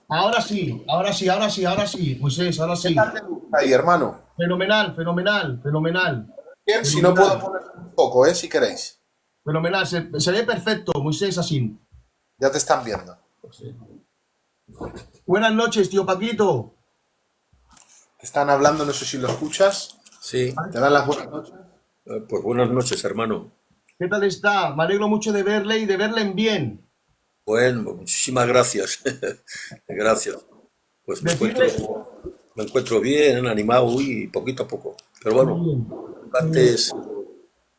Ahora sí, ahora sí, ahora sí, ahora sí, Moisés, ahora ¿Qué sí. tal te gusta ahí, hermano? Fenomenal, fenomenal, fenomenal, Bien, si no puedo fenomenal, poner un poco, si queréis. fenomenal. Se ve perfecto, Moisés, así. Ya te están viendo. Buenas noches, tío Paquito. Te están hablando, no sé si lo escuchas. Sí, Te dan las buenas noches. pues buenas noches, hermano. ¿Qué tal está? Me alegro mucho de verle y de verle en bien. Bueno, muchísimas gracias. Gracias. Pues Decirle, me encuentro bien, animado y poquito a poco. Pero qué bueno, bien, qué bien. antes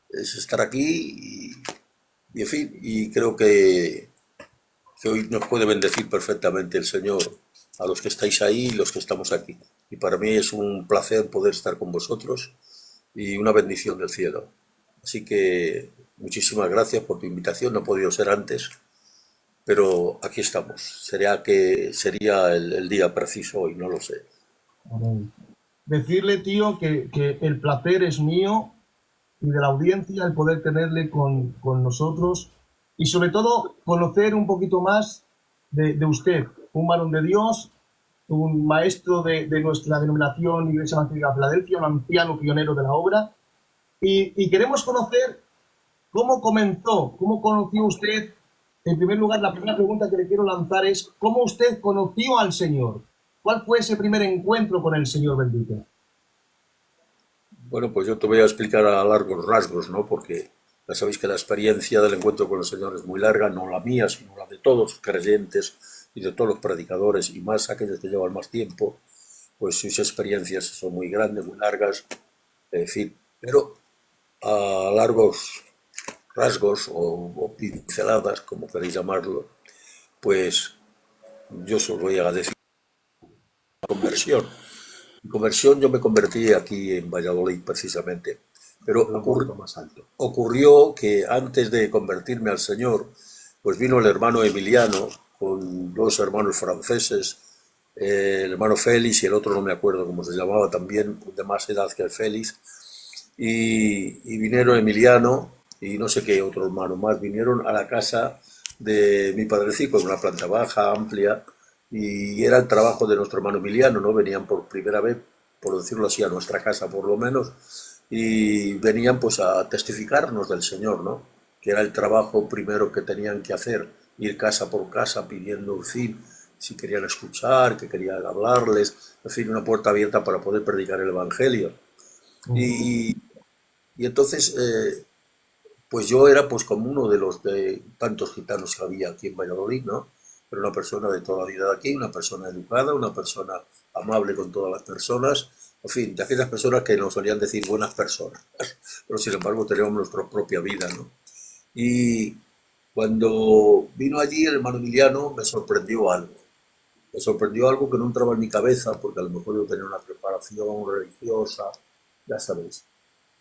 es estar aquí y en fin, y creo que hoy nos puede bendecir perfectamente el Señor a los que estáis ahí y los que estamos aquí. Y para mí es un placer poder estar con vosotros y una bendición del cielo. Así que muchísimas gracias por tu invitación. No ha podido ser antes, pero aquí estamos. Sería el día preciso hoy, no lo sé. Amén. Decirle, tío, que el placer es mío y de la audiencia el poder tenerle con nosotros y sobre todo conocer un poquito más de usted, un varón de Dios, un maestro de nuestra denominación Iglesia Evangélica de Filadelfia, un anciano pionero de la obra y queremos conocer cómo comenzó, cómo conoció usted. En primer lugar, la primera pregunta que le quiero lanzar es, ¿cómo usted conoció al Señor? ¿Cuál fue ese primer encuentro con el Señor bendito? Bueno, pues yo te voy a explicar a largos rasgos, ¿no? Porque ya sabéis que la experiencia del encuentro con el Señor es muy larga, no la mía, sino la de todos los creyentes y de todos los predicadores, y más aquellos que llevan más tiempo, pues sus experiencias son muy grandes, muy largas, en fin. Pero a largos rasgos o pinceladas, como queréis llamarlo, pues yo os voy a decir conversión. Mi conversión yo me convertí aquí en Valladolid precisamente, pero Habla un poquito más alto. ocurrió que antes de convertirme al Señor, pues vino el hermano Emiliano con dos hermanos franceses, el hermano Félix y el otro no me acuerdo cómo se llamaba, también de más edad que el Félix, y vinieron Emiliano y no sé qué otro hermano más, vinieron a la casa de mi padrecito, en una planta baja, amplia, y era el trabajo de nuestro hermano Emiliano, ¿no? Venían por primera vez, por decirlo así, a nuestra casa por lo menos, y venían pues a testificarnos del Señor, ¿no? Que era el trabajo primero que tenían que hacer, ir casa por casa pidiendo, en fin, si querían escuchar, que querían hablarles, en fin, una puerta abierta para poder predicar el Evangelio. Y, y entonces, pues yo era pues como uno de los de tantos gitanos que había aquí en Valladolid, ¿no? Pero una persona de toda la vida de aquí, una persona educada, una persona amable con todas las personas, en fin, de aquellas personas que nos solían decir buenas personas, pero sin embargo teníamos nuestra propia vida, ¿no? Y cuando vino allí el hermano Emiliano me sorprendió algo. Me sorprendió algo que no entraba en mi cabeza, porque a lo mejor yo tenía una preparación religiosa, ya sabéis.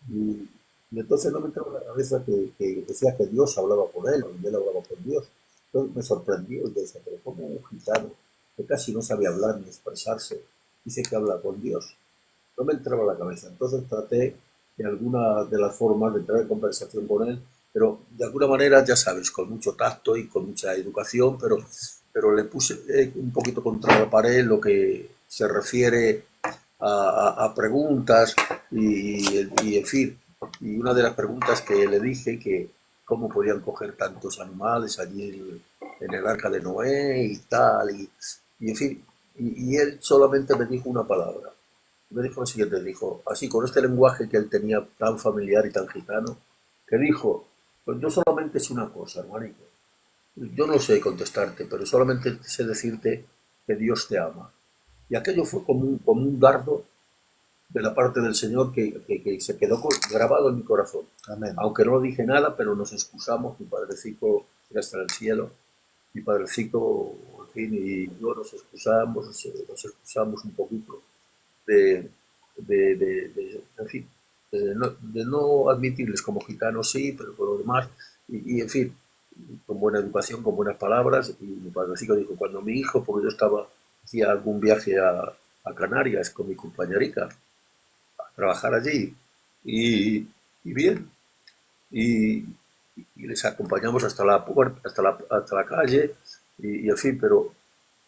Y, y entonces no me entraba en la cabeza que decía que Dios hablaba por él, y él hablaba por Dios. Entonces me sorprendió y decía, pero ¿cómo un gitano que casi no sabe hablar ni expresarse dice que habla con Dios? No me entraba en la cabeza. Entonces traté de alguna de las formas de entrar en conversación con él, pero de alguna manera, ya sabes, con mucho tacto y con mucha educación, pero le puse un poquito contra la pared lo que se refiere a preguntas y, en fin, y una de las preguntas que le dije que cómo podían coger tantos animales allí en el arca de Noé y tal, y en fin, y él solamente me dijo una palabra. Me dijo lo siguiente, dijo, así con este lenguaje que él tenía tan familiar y tan gitano, que dijo, pues yo solamente sé una cosa, hermanito, yo no sé contestarte, pero solamente sé decirte que Dios te ama. Y aquello fue como un dardo de la parte del Señor que se quedó grabado en mi corazón. Amén. Aunque no dije nada, pero nos excusamos, mi padrecito ya está en el cielo, mi padrecito, en fin, y yo nos excusamos un poquito de, en fin, de no admitirles como gitanos, sí, pero por lo demás, en fin, con buena educación, con buenas palabras, y mi padrecito dijo, cuando mi hijo, porque yo hacía algún viaje a Canarias con mi compañerica, a trabajar allí, y, y bien, y, y les acompañamos hasta la puerta, hasta la calle, en fin, pero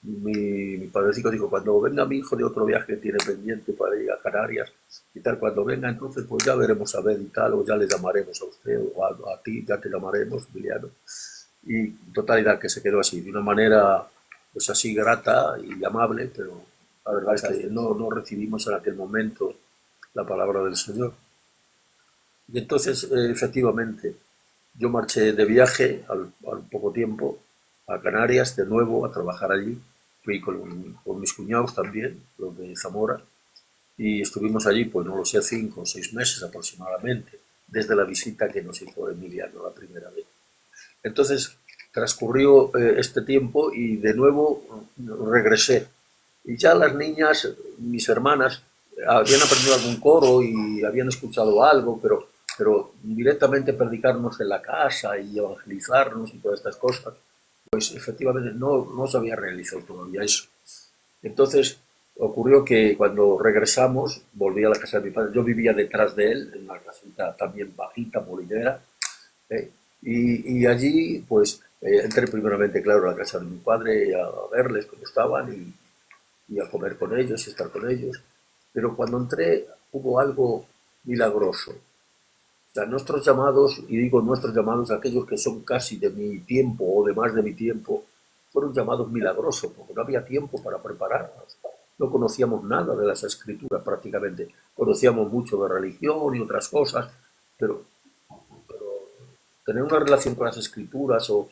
mi padrecito dijo, cuando venga mi hijo de otro viaje que tiene pendiente para ir a Canarias y tal, cuando venga entonces pues ya veremos a ver y tal, o ya le llamaremos a usted o a ti, ya te llamaremos, Emiliano. Y totalidad que se quedó así, de una manera pues así grata y amable, pero la verdad es que no recibimos en aquel momento la palabra del Señor. Y entonces, efectivamente, yo marché de viaje al poco tiempo a Canarias de nuevo a trabajar allí. Fui con mis cuñados también, los de Zamora, y estuvimos allí, pues no lo sé, 5 o 6 meses aproximadamente, desde la visita que nos hizo Emiliano la primera vez. Entonces, transcurrió este tiempo y de nuevo regresé. Y ya las niñas, mis hermanas, habían aprendido algún coro y habían escuchado algo, pero directamente predicarnos en la casa y evangelizarnos y todas estas cosas, pues efectivamente no se había realizado todavía eso. Entonces ocurrió que cuando regresamos, volví a la casa de mi padre, yo vivía detrás de él, en una casita también bajita, molinera, ¿eh? Y allí pues entré primeramente, claro, a la casa de mi padre a verles cómo estaban y a comer con ellos y estar con ellos. Pero cuando entré hubo algo milagroso. O sea, nuestros llamados, y digo nuestros llamados, aquellos que son casi de mi tiempo o de más de mi tiempo, fueron llamados milagrosos, porque no había tiempo para prepararnos. No conocíamos nada de las escrituras prácticamente. Conocíamos mucho de religión y otras cosas, pero tener una relación con las escrituras o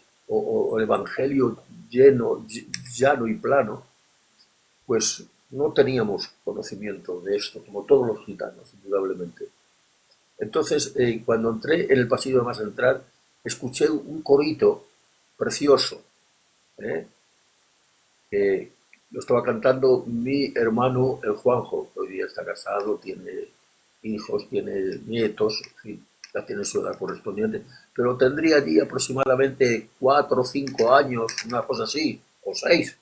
el evangelio lleno, llano y plano, pues no teníamos conocimiento de esto, como todos los gitanos, indudablemente. Entonces, cuando entré en el pasillo de más entrar, escuché un corito precioso, ¿eh? Que lo estaba cantando mi hermano, el Juanjo, que hoy día está casado, tiene hijos, tiene nietos, en fin, ya tiene su edad correspondiente, pero tendría allí aproximadamente 4 o 5 años, una cosa así, o 6,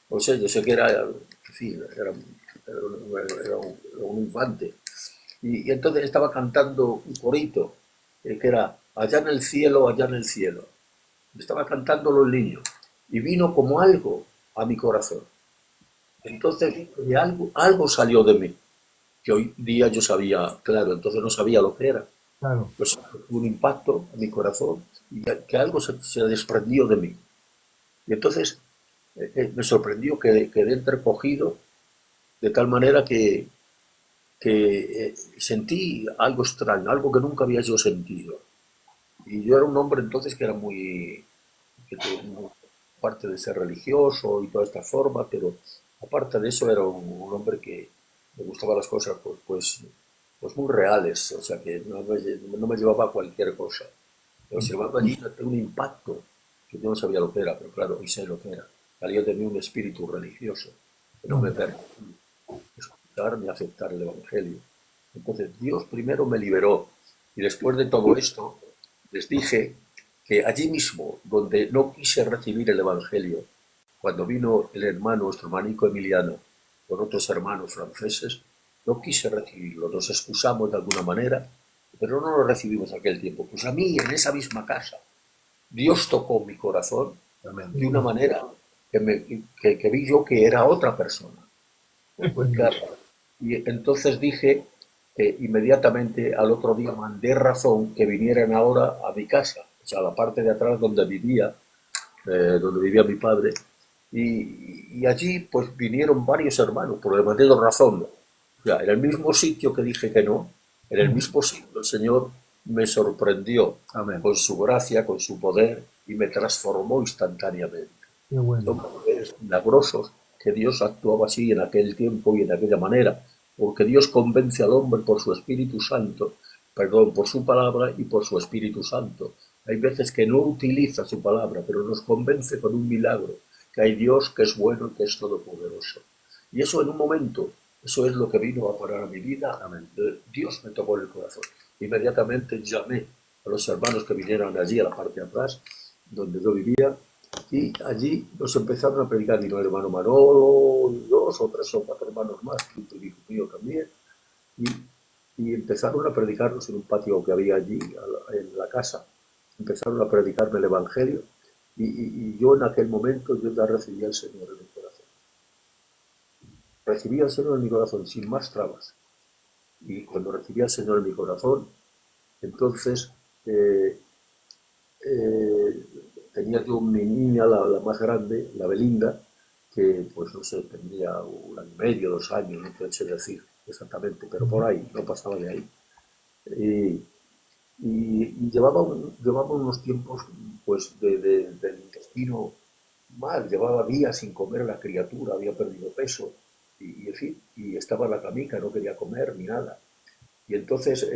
o 6, yo sé que era, en fin, era un infante. Y entonces estaba cantando un corito, que era allá en el cielo, allá en el cielo. Estaba cantándolo el niño. Y vino como algo a mi corazón. Entonces, de algo salió de mí, que hoy día yo sabía, claro, entonces no sabía lo que era. Claro. Pues un impacto en mi corazón y que algo se desprendió de mí. Y entonces me sorprendió que quedé entrecogido de tal manera que sentí algo extraño, algo que nunca había yo sentido. Y yo era un hombre entonces que era aparte de ser religioso y toda esta forma, pero aparte de eso era un hombre que me gustaban las cosas pues muy reales, o sea que no me llevaba a cualquier cosa. Pero sin embargo allí noté un impacto que yo no sabía lo que era, pero claro, hoy sé lo que era. Salió de mí un espíritu religioso que no me permitió escuchar ni aceptar el Evangelio. Entonces Dios primero me liberó y después de todo esto les dije que allí mismo, donde no quise recibir el Evangelio, cuando vino el hermano, nuestro hermanico Emiliano, con otros hermanos franceses, no quise recibirlo, nos excusamos de alguna manera, pero no lo recibimos aquel tiempo. Pues a mí, en esa misma casa, Dios tocó mi corazón de una manera que vi yo que era otra persona. Pues claro, y entonces dije que inmediatamente al otro día mandé razón que vinieran ahora a mi casa, o sea, a la parte de atrás donde vivía mi padre, y allí pues vinieron varios hermanos, por el mandé razón. O sea, en el mismo sitio que dije que no, en el mismo sitio el Señor me sorprendió. Amén. Con su gracia, con su poder, y me transformó instantáneamente. Qué bueno. Son poderes milagrosos que Dios actuaba así en aquel tiempo y en aquella manera, porque Dios convence al hombre por su Espíritu Santo, perdón, por su palabra y por su Espíritu Santo. Hay veces que no utiliza su palabra, pero nos convence con un milagro, que hay Dios que es bueno y que es todopoderoso. Y eso en un momento, eso es lo que vino a parar a mi vida. Amén. Dios me tocó en el corazón. Inmediatamente llamé a los hermanos que vinieran allí a la parte de atrás, donde yo vivía, y allí nos empezaron a predicar, vino el hermano Manolo, 2 o 3 o 4 hermanos más, un hijo mío también, y empezaron a predicarnos en un patio que había allí, en la casa. Empezaron a predicarme el Evangelio, y yo en aquel momento yo ya recibí al Señor en mi corazón. recibí al Señor en mi corazón sin más trabas. Y cuando recibí al Señor en mi corazón, entonces eh, tenía yo mi niña, la más grande, la Belinda, que pues no sé, tendría 1 año y medio, 2 años, no te sé decir exactamente, pero por ahí, no pasaba de ahí. Y, y llevaba unos tiempos pues del intestino mal, llevaba días sin comer la criatura, había perdido peso en fin, y estaba en la camica, no quería comer ni nada. Y entonces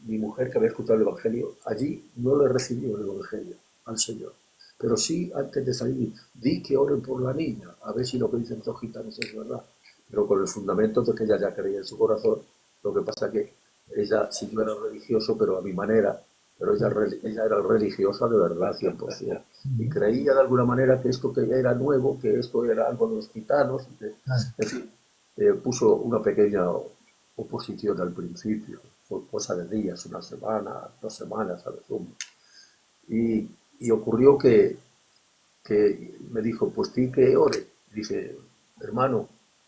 mi mujer que había escuchado el Evangelio, allí no le recibió el Evangelio al Señor. Pero sí, antes de salir, di que oren por la niña, a ver si lo que dicen los gitanos es verdad. Pero con el fundamento de que ella ya creía en su corazón, lo que pasa que ella sí yo era religioso, pero a mi manera, pero ella era religiosa de verdad, 100%. Y creía de alguna manera que esto que era nuevo, que esto era algo de los gitanos, en fin, puso una pequeña oposición al principio, por cosa de días, 1 semana, 2 semanas a lo sumo. Y ocurrió que me dijo, pues sí que ore. Dice, hermano,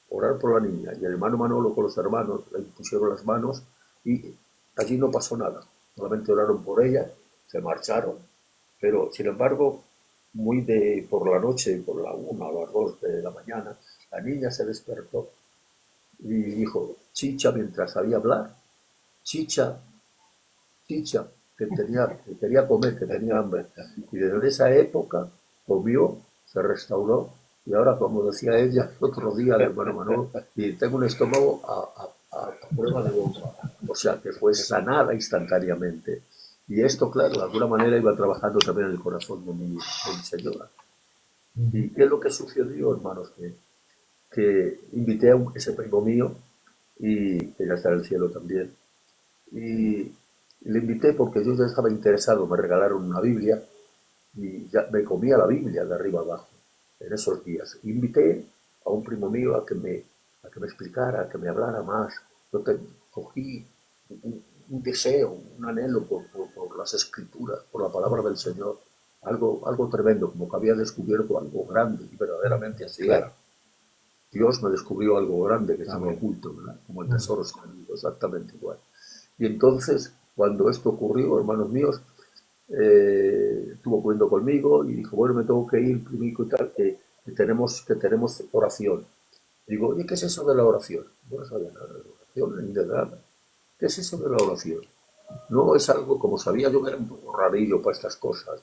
orar por la niña. Y el hermano Manolo con los hermanos le pusieron las manos y allí no pasó nada. Solamente oraron por ella, se marcharon. Pero, sin embargo, por la noche, por la 1 o las 2 de la mañana, la niña se despertó y dijo, chicha mientras sabía hablar, chicha, chicha, que quería comer, que tenía hambre. Y desde esa época comió, se restauró, y ahora, como decía ella el otro día, el hermano Manolo, y tengo un estómago a prueba de bomba. O sea, que fue sanada instantáneamente. Y esto, claro, de alguna manera iba trabajando también en el corazón de mi señora. ¿Y qué es lo que sucedió, hermanos? Que invité a ese primo mío, y que ya está en el cielo también, y le invité porque yo ya estaba interesado, me regalaron una Biblia y ya me comía la Biblia de arriba abajo en esos días. Invité a un primo mío a que me explicara, a que me hablara más. Yo cogí un deseo, un anhelo por las escrituras, por la palabra del Señor, algo tremendo, como que había descubierto algo grande y verdaderamente así era. Dios me descubrió algo grande que estaba oculto, ¿verdad? Como el tesoro escondido, exactamente igual. Y entonces, cuando esto ocurrió, hermanos míos, estuvo comiendo conmigo y dijo, bueno, me tengo que ir, primico y tal, que tenemos oración. Digo, oye, ¿qué es eso de la oración? Yo no sabía nada de la oración, ni de nada. ¿Qué es eso de la oración? No es algo, como sabía yo que era un poco rarillo para estas cosas,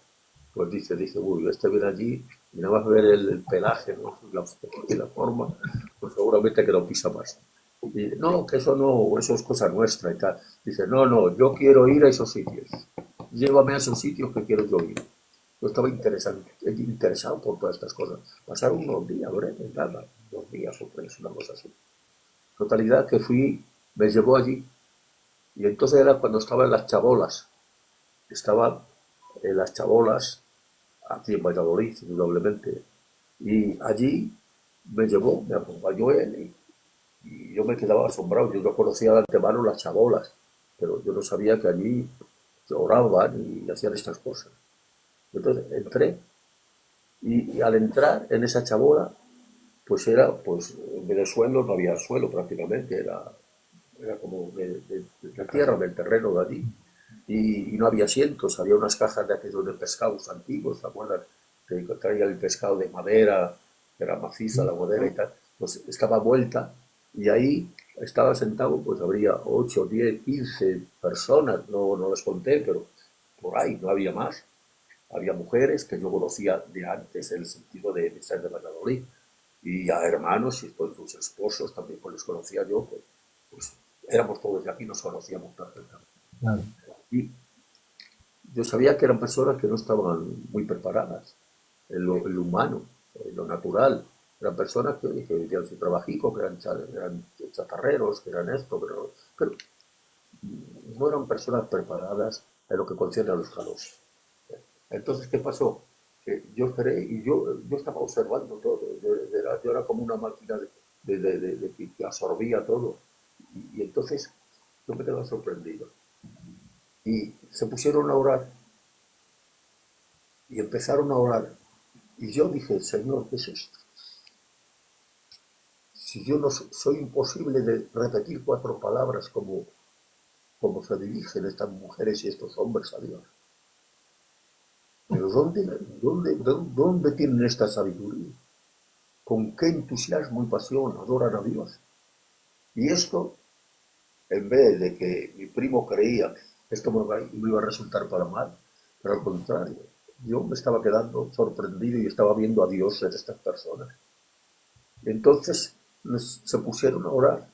pues dice, uy, este viene allí y nada más ver el pelaje, ¿no? la forma, pues seguramente que lo pisa más. Y no, que eso es cosa nuestra y tal. Dice, no, yo quiero ir a esos sitios. Llévame a esos sitios que quiero yo ir. Yo estaba interesado por todas estas cosas. Pasaron unos días, breves, nada, 2 días o 3, una cosa así. Totalidad que me llevó allí. Y entonces era cuando estaba en las chabolas. Estaba en las chabolas, aquí en Valladolid, indudablemente. Y allí me acompañó él y yo me quedaba asombrado. Yo no conocía de antemano las chabolas, pero yo no sabía que allí oraban y hacían estas cosas. Entonces entré y al entrar en esa chabola, pues pues en vez de suelo no había suelo prácticamente, era como de la tierra, del terreno de allí. Y no había asientos, había unas cajas de aquellos de pescados antiguos, ¿te acuerdas? Que traía el pescado de madera, que era maciza la madera y tal, pues estaba vuelta y ahí estaba sentado, pues habría 8, 10, 15 personas, no les conté, pero por ahí no había más. Había mujeres que yo conocía de antes, en el sentido de ser de Valladolid, y a hermanos y pues sus esposos también pues les conocía yo, pues éramos todos de aquí, nos conocíamos perfectamente. Claro. Y yo sabía que eran personas que no estaban muy preparadas en lo humano, en lo natural. Eran personas que vivían su trabajico, que eran chatarreros, que eran esto, pero no eran personas preparadas en lo que concierne a los calores. Entonces, ¿qué pasó? Que yo esperé y yo estaba observando todo. Yo era como una máquina que absorbía todo. Y entonces yo me quedaba sorprendido. Y se pusieron a orar y empezaron a orar. Y yo dije, Señor, ¿qué es esto? si yo no soy imposible de repetir 4 palabras como se dirigen estas mujeres y estos hombres a Dios. Pero ¿dónde tienen esta sabiduría? ¿Con qué entusiasmo y pasión adoran a Dios? Y esto, en vez de que mi primo creía que esto me iba a resultar para mal, pero al contrario, yo me estaba quedando sorprendido y estaba viendo a Dios en estas personas. Y entonces se pusieron a orar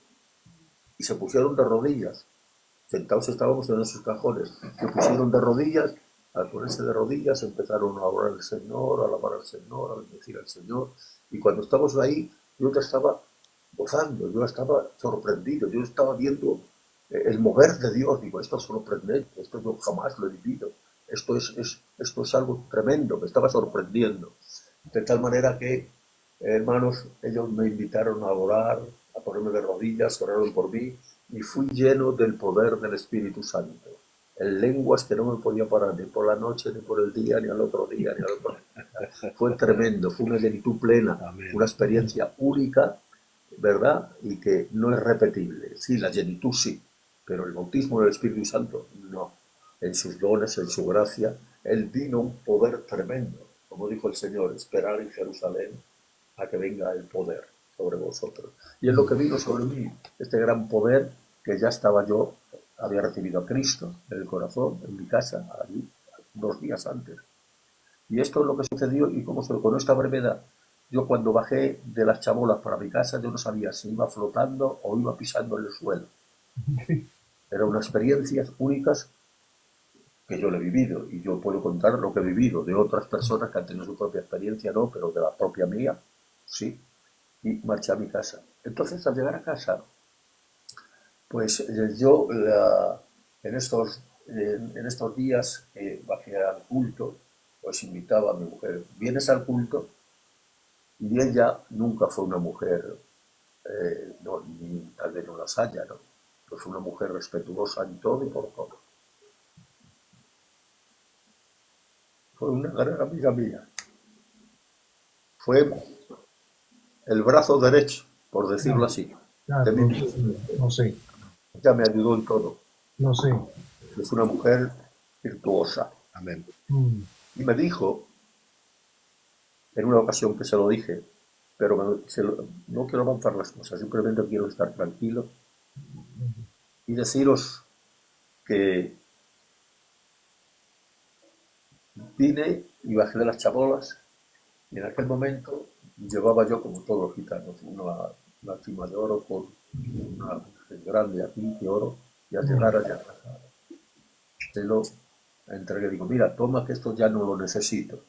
y se pusieron de rodillas. Sentados estábamos en esos cajones, se pusieron de rodillas, al ponerse de rodillas empezaron a orar al Señor, a alabar al Señor, a bendecir al Señor, y cuando estábamos ahí, yo ya estaba gozando, yo estaba sorprendido, yo estaba viendo el mover de Dios, digo, esto es sorprendente, esto yo jamás lo he vivido, esto es algo tremendo, me estaba sorprendiendo, de tal manera que, hermanos, ellos me invitaron a orar, a ponerme de rodillas, oraron por mí, y fui lleno del poder del Espíritu Santo, en lenguas que no me podía parar ni por la noche, ni por el día, ni al otro día, ni al otro día. Fue tremendo, fue una plenitud plena, Amén. una experiencia única, ¿verdad? Y que no es repetible. Sí, la plenitud sí, pero el bautismo del Espíritu Santo no. En sus dones, en su gracia, Él vino un poder tremendo. Como dijo el Señor, esperar en Jerusalén a que venga el poder sobre vosotros. Y es lo que vino sobre mí, este gran poder que ya estaba yo, había recibido a Cristo en el corazón, en mi casa, allí, 2 días antes. Y esto es lo que sucedió y como con esta brevedad, yo cuando bajé de las chabolas para mi casa, yo no sabía si iba flotando o iba pisando en el suelo. Eran unas experiencias únicas que yo lo he vivido y yo puedo contar lo que he vivido de otras personas que han tenido su propia experiencia, no, pero de la propia mía, sí, y marché a mi casa. Entonces, al llegar a casa, pues yo en estos días que bajé al culto, pues invitaba a mi mujer, ¿vienes al culto? Y ella nunca fue una mujer, no, ni tal vez no las haya, ¿no? Pues fue una mujer respetuosa en todo y por todo. Fue una gran amiga mía. Fue el brazo derecho, por decirlo así, de mi vida. No sé, Ella me ayudó en todo. no sé. Es una mujer virtuosa. Amén. Y me dijo, en una ocasión que se lo dije, pero no quiero avanzar las cosas, simplemente quiero estar tranquilo y deciros que vine y bajé de las chabolas y en aquel momento llevaba yo, como todos los gitanos, una cima de oro con una grande aquí de oro y al llegar allá se lo entregué. Digo, mira, toma que esto ya no lo necesito.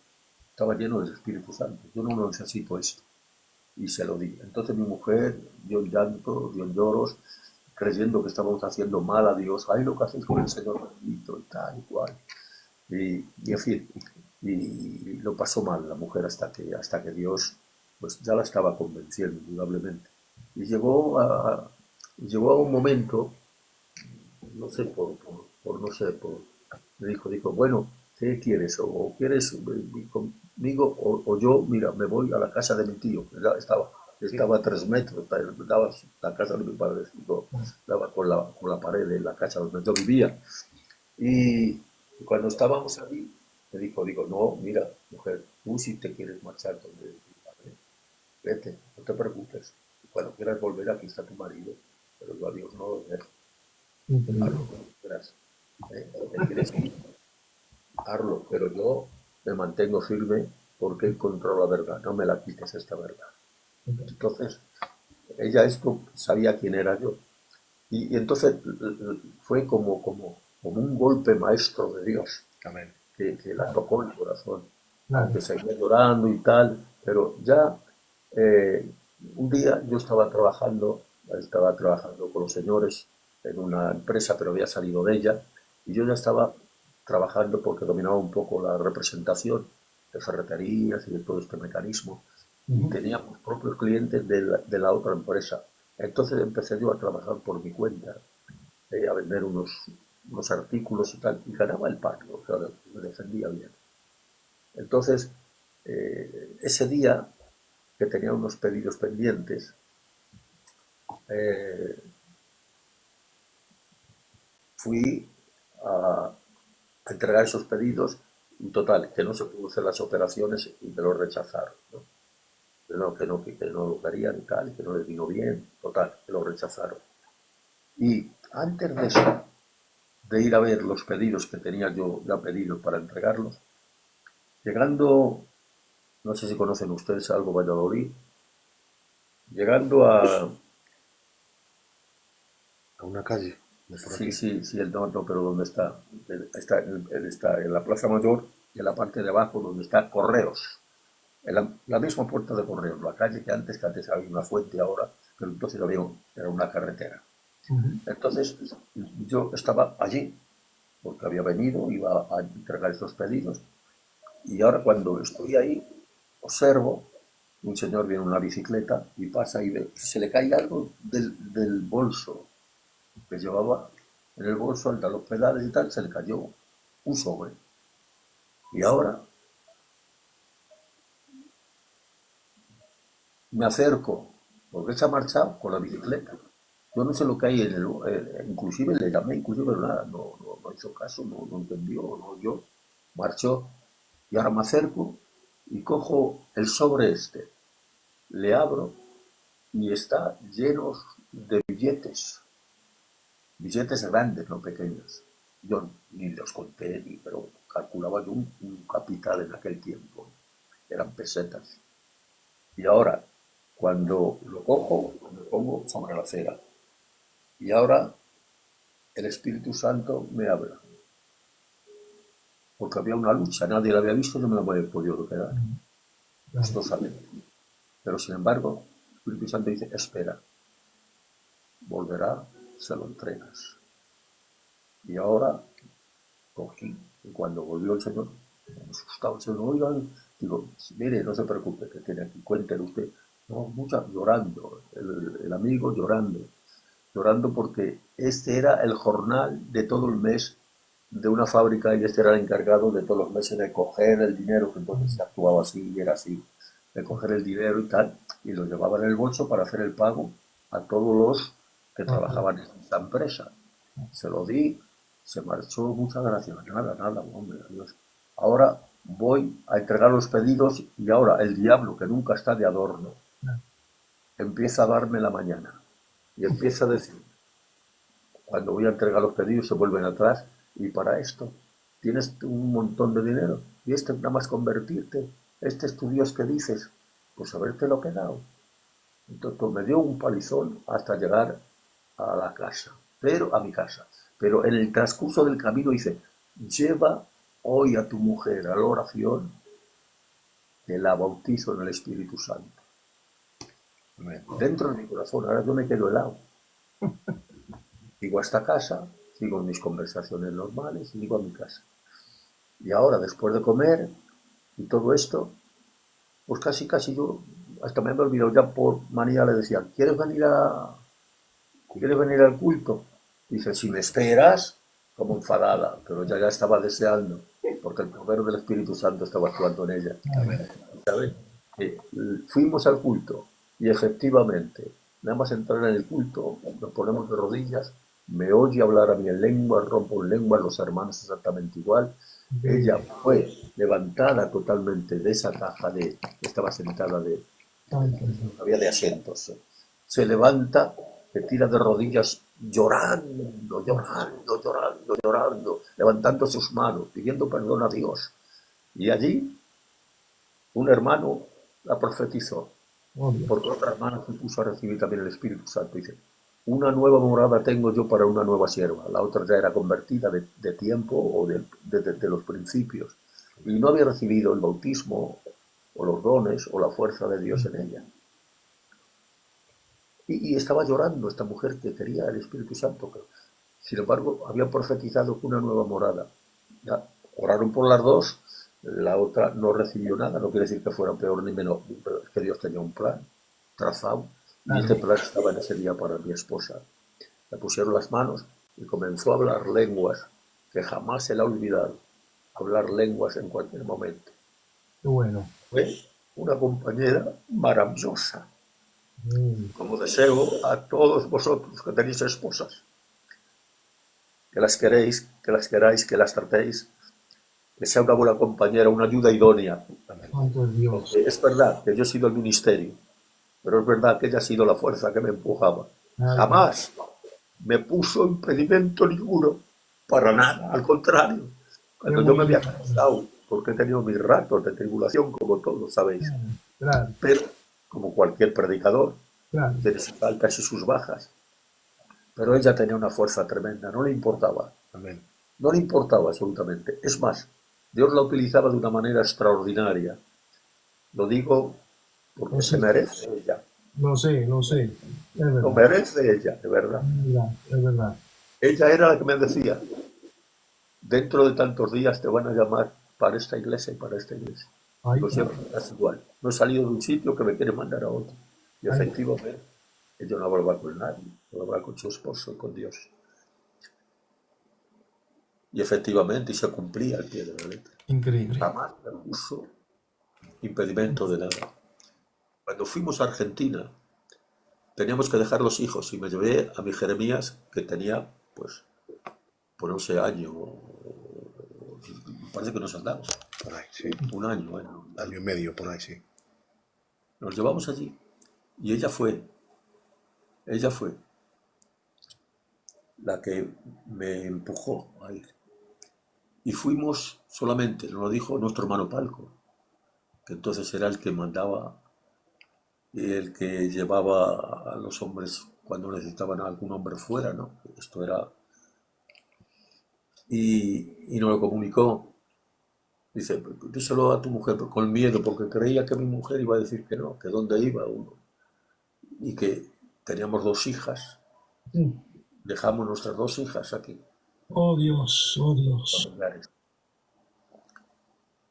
Estaba lleno del Espíritu Santo, yo no lo necesito esto. Y se lo di. Entonces mi mujer dio llanto, dio lloros, creyendo que estábamos haciendo mal a Dios. Ay, lo que hacéis con el Señor bendito y tal y cual. Y en fin, y lo pasó mal la mujer hasta que Dios pues ya la estaba convenciendo, indudablemente. Y llegó a un momento, no sé, no sé, me dijo, bueno, ¿qué quieres? ¿O quieres ir conmigo? O yo, mira, me voy a la casa de mi tío. Estaba a 3 metros, daba la casa de mi padre, daba con la pared de la casa donde yo vivía. Y cuando estábamos allí, me digo, no, mira, mujer, tú si te quieres marchar donde mi padre, vete, no te preocupes. Cuando quieras volver, aquí está tu marido, pero yo a Dios no lo dejo. Hazlo, verás. ¿Te quieres ir? Hazlo, pero yo me mantengo firme porque encontró la verdad, no me la quites esta verdad. Entonces, ella esto sabía quién era yo. Y entonces fue como un golpe maestro de Dios. Amén. Que la tocó el corazón, aunque seguía llorando y tal, pero ya un día yo estaba trabajando con los señores en una empresa, pero había salido de ella, y yo ya estaba trabajando porque dominaba un poco la representación de ferreterías y de todo este mecanismo, y teníamos propios clientes de la otra empresa. Entonces empecé yo a trabajar por mi cuenta, a vender unos artículos y tal, y ganaba el pan, ¿no? Claro, me defendía bien. Entonces, ese día que tenía unos pedidos pendientes, eh, fui a entregar esos pedidos y total, que no se pudo hacer las operaciones y me lo rechazaron, ¿no? Que no lo querían y tal, que no les vino bien, total, que lo rechazaron. Y antes de eso, de ir a ver los pedidos que tenía yo ya pedidos para entregarlos, llegando, no sé si conocen ustedes algo Valladolid, llegando A una calle. De por sí, aquí. sí, sí, el no, pero ¿dónde está? Él está en la Plaza Mayor y en la parte de abajo donde está Correos, en la misma puerta de Correos, la calle que antes había una fuente ahora, pero entonces era una carretera. Entonces yo estaba allí, porque había venido, iba a entregar estos pedidos, y ahora cuando estoy ahí, observo, un señor viene en una bicicleta y pasa y ve, se le cae algo del bolso que llevaba en el bolso, ante los pedales y tal, se le cayó un sobre. Y ahora me acerco, porque se ha marchado con la bicicleta. Yo no sé lo que hay en inclusive le llamé, inclusive pero nada, no hizo caso, no entendió, no yo, marchó. Y ahora me acerco y cojo el sobre este, le abro y está lleno de billetes grandes, no pequeños. Yo ni los conté, pero calculaba yo un capital en aquel tiempo. Eran pesetas. Y ahora, cuando lo cojo, me pongo sobre la acera. Y ahora el Espíritu Santo me habla. Porque había una lucha, nadie la había visto, yo me la había podido quedar. Gustosamente. Pero sin embargo, el Espíritu Santo dice, espera, volverá, se lo entregas. Y ahora cogí, y cuando volvió el Señor, me asustaba el Señor, oigan, digo, mire, no se preocupe, que tiene aquí, cuéntele usted. No, mucha, llorando, el amigo llorando porque este era el jornal de todo el mes de una fábrica y este era el encargado de todos los meses de coger el dinero, que entonces se actuaba así y era así, de coger el dinero y tal, y lo llevaba en el bolso para hacer el pago a todos los que trabajaban en esta empresa. Se lo di, se marchó, muchas gracias, nada, hombre, adiós. Ahora voy a entregar los pedidos y ahora el diablo, que nunca está de adorno, empieza a darme la mañana y empieza a decir, cuando voy a entregar los pedidos se vuelven atrás y para esto tienes un montón de dinero y este nada más convertirte, este es tu Dios que dices, pues haberte lo quedado. Entonces pues, me dio un palizón hasta llegar a la casa, pero a mi casa. Pero en el transcurso del camino dice, lleva hoy a tu mujer a la oración que la bautizo en el Espíritu Santo. Dentro de mi corazón, ahora yo me quedo helado. Digo a esta casa, sigo mis conversaciones normales y digo a mi casa. Y ahora, después de comer y todo esto, pues casi yo, hasta me he olvidado, ya por manía le decía, ¿quieres venir al culto? Dice, si me esperas, como enfadada, pero ya estaba deseando, porque el poder del Espíritu Santo estaba actuando en ella. ¿Sabes? Fuimos al culto y efectivamente, nada más entrar en el culto, nos ponemos de rodillas, me oye hablar a mí en lengua, rompo en lengua, los hermanos exactamente igual. Ella fue levantada totalmente de esa caja estaba sentada había de asientos. Se levanta, se tira de rodillas llorando, levantando sus manos, pidiendo perdón a Dios. Y allí un hermano la profetizó, porque otra hermana se puso a recibir también el Espíritu Santo. Dice, una nueva morada tengo yo para una nueva sierva. La otra ya era convertida de tiempo o de los principios. Y no había recibido el bautismo o los dones o la fuerza de Dios en ella. Y estaba llorando esta mujer que quería el Espíritu Santo. Pero, sin embargo, había profetizado una nueva morada. Ya, oraron por las dos, la otra no recibió nada, no quiere decir que fuera peor ni menos, pero es que Dios tenía un plan trazado y este plan estaba en ese día para mi esposa. Le pusieron las manos y comenzó a hablar lenguas que jamás se le ha olvidado, hablar lenguas en cualquier momento. Qué bueno. Fue una compañera maravillosa, Como deseo a todos vosotros que tenéis esposas, que las queréis, que las queráis, que las tratéis, que sea una buena compañera, una ayuda idónea. Santo Dios. Es verdad que yo he sido el ministerio, pero es verdad que ella ha sido la fuerza que me empujaba. Jamás me puso impedimento ninguno, para nada, al contrario. Cuando yo me había cansado, porque he tenido mis ratos de tribulación, como todos sabéis, Claro, pero como cualquier predicador, claro. tiene sus altas y sus bajas. Pero ella tenía una fuerza tremenda, no le importaba. Amén. No le importaba absolutamente. Es más, Dios la utilizaba de una manera extraordinaria. Lo digo porque se merece ella. No sé, no sé. Es verdad. Lo merece ella, de verdad. Es verdad, es verdad. Ella era la que me decía, dentro de tantos días te van a llamar para esta iglesia y para esta iglesia. Ay, Lo siempre es igual. No he salido de un sitio que me quiere mandar a otro. Y efectivamente, ella no hablaba con nadie, no hablaba con su esposo y con Dios. Y efectivamente, y se cumplía al pie de la letra. increíble. Jamás me puso impedimento de nada. Cuando fuimos a Argentina, teníamos que dejar los hijos y me llevé a mi Jeremías, que tenía, pues, por 11 años, parece que nos andamos, Por ahí, sí. un año, Año y medio, por ahí, sí. Nos llevamos allí y ella fue la que me empujó a ir. Y fuimos solamente, nos lo dijo nuestro hermano Palco, que entonces era el que mandaba y el que llevaba a los hombres cuando necesitaban a algún hombre fuera, ¿no? Esto era... Y nos lo comunicó. Dice, díselo a tu mujer con miedo, porque creía que mi mujer iba a decir que no, que dónde iba uno. Y que teníamos 2 hijas. Dejamos nuestras 2 hijas aquí. Oh Dios, oh Dios. Familiares.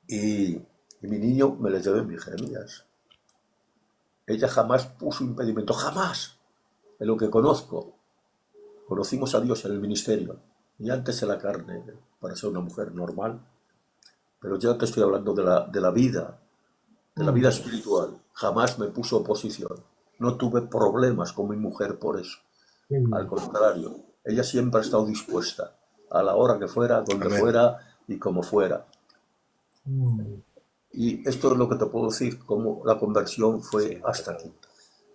Y mi niño me le llevé en mi Jeremías. Ella jamás puso impedimento, jamás. En lo que conozco, conocimos a Dios en el ministerio y antes en la carne, para ser una mujer normal. Pero yo te estoy hablando de la vida, de la vida espiritual. Jamás me puso oposición. No tuve problemas con mi mujer por eso. Al contrario, ella siempre ha estado dispuesta, a la hora que fuera, donde Amén. fuera y como fuera. Y esto es lo que te puedo decir, cómo la conversión fue hasta aquí.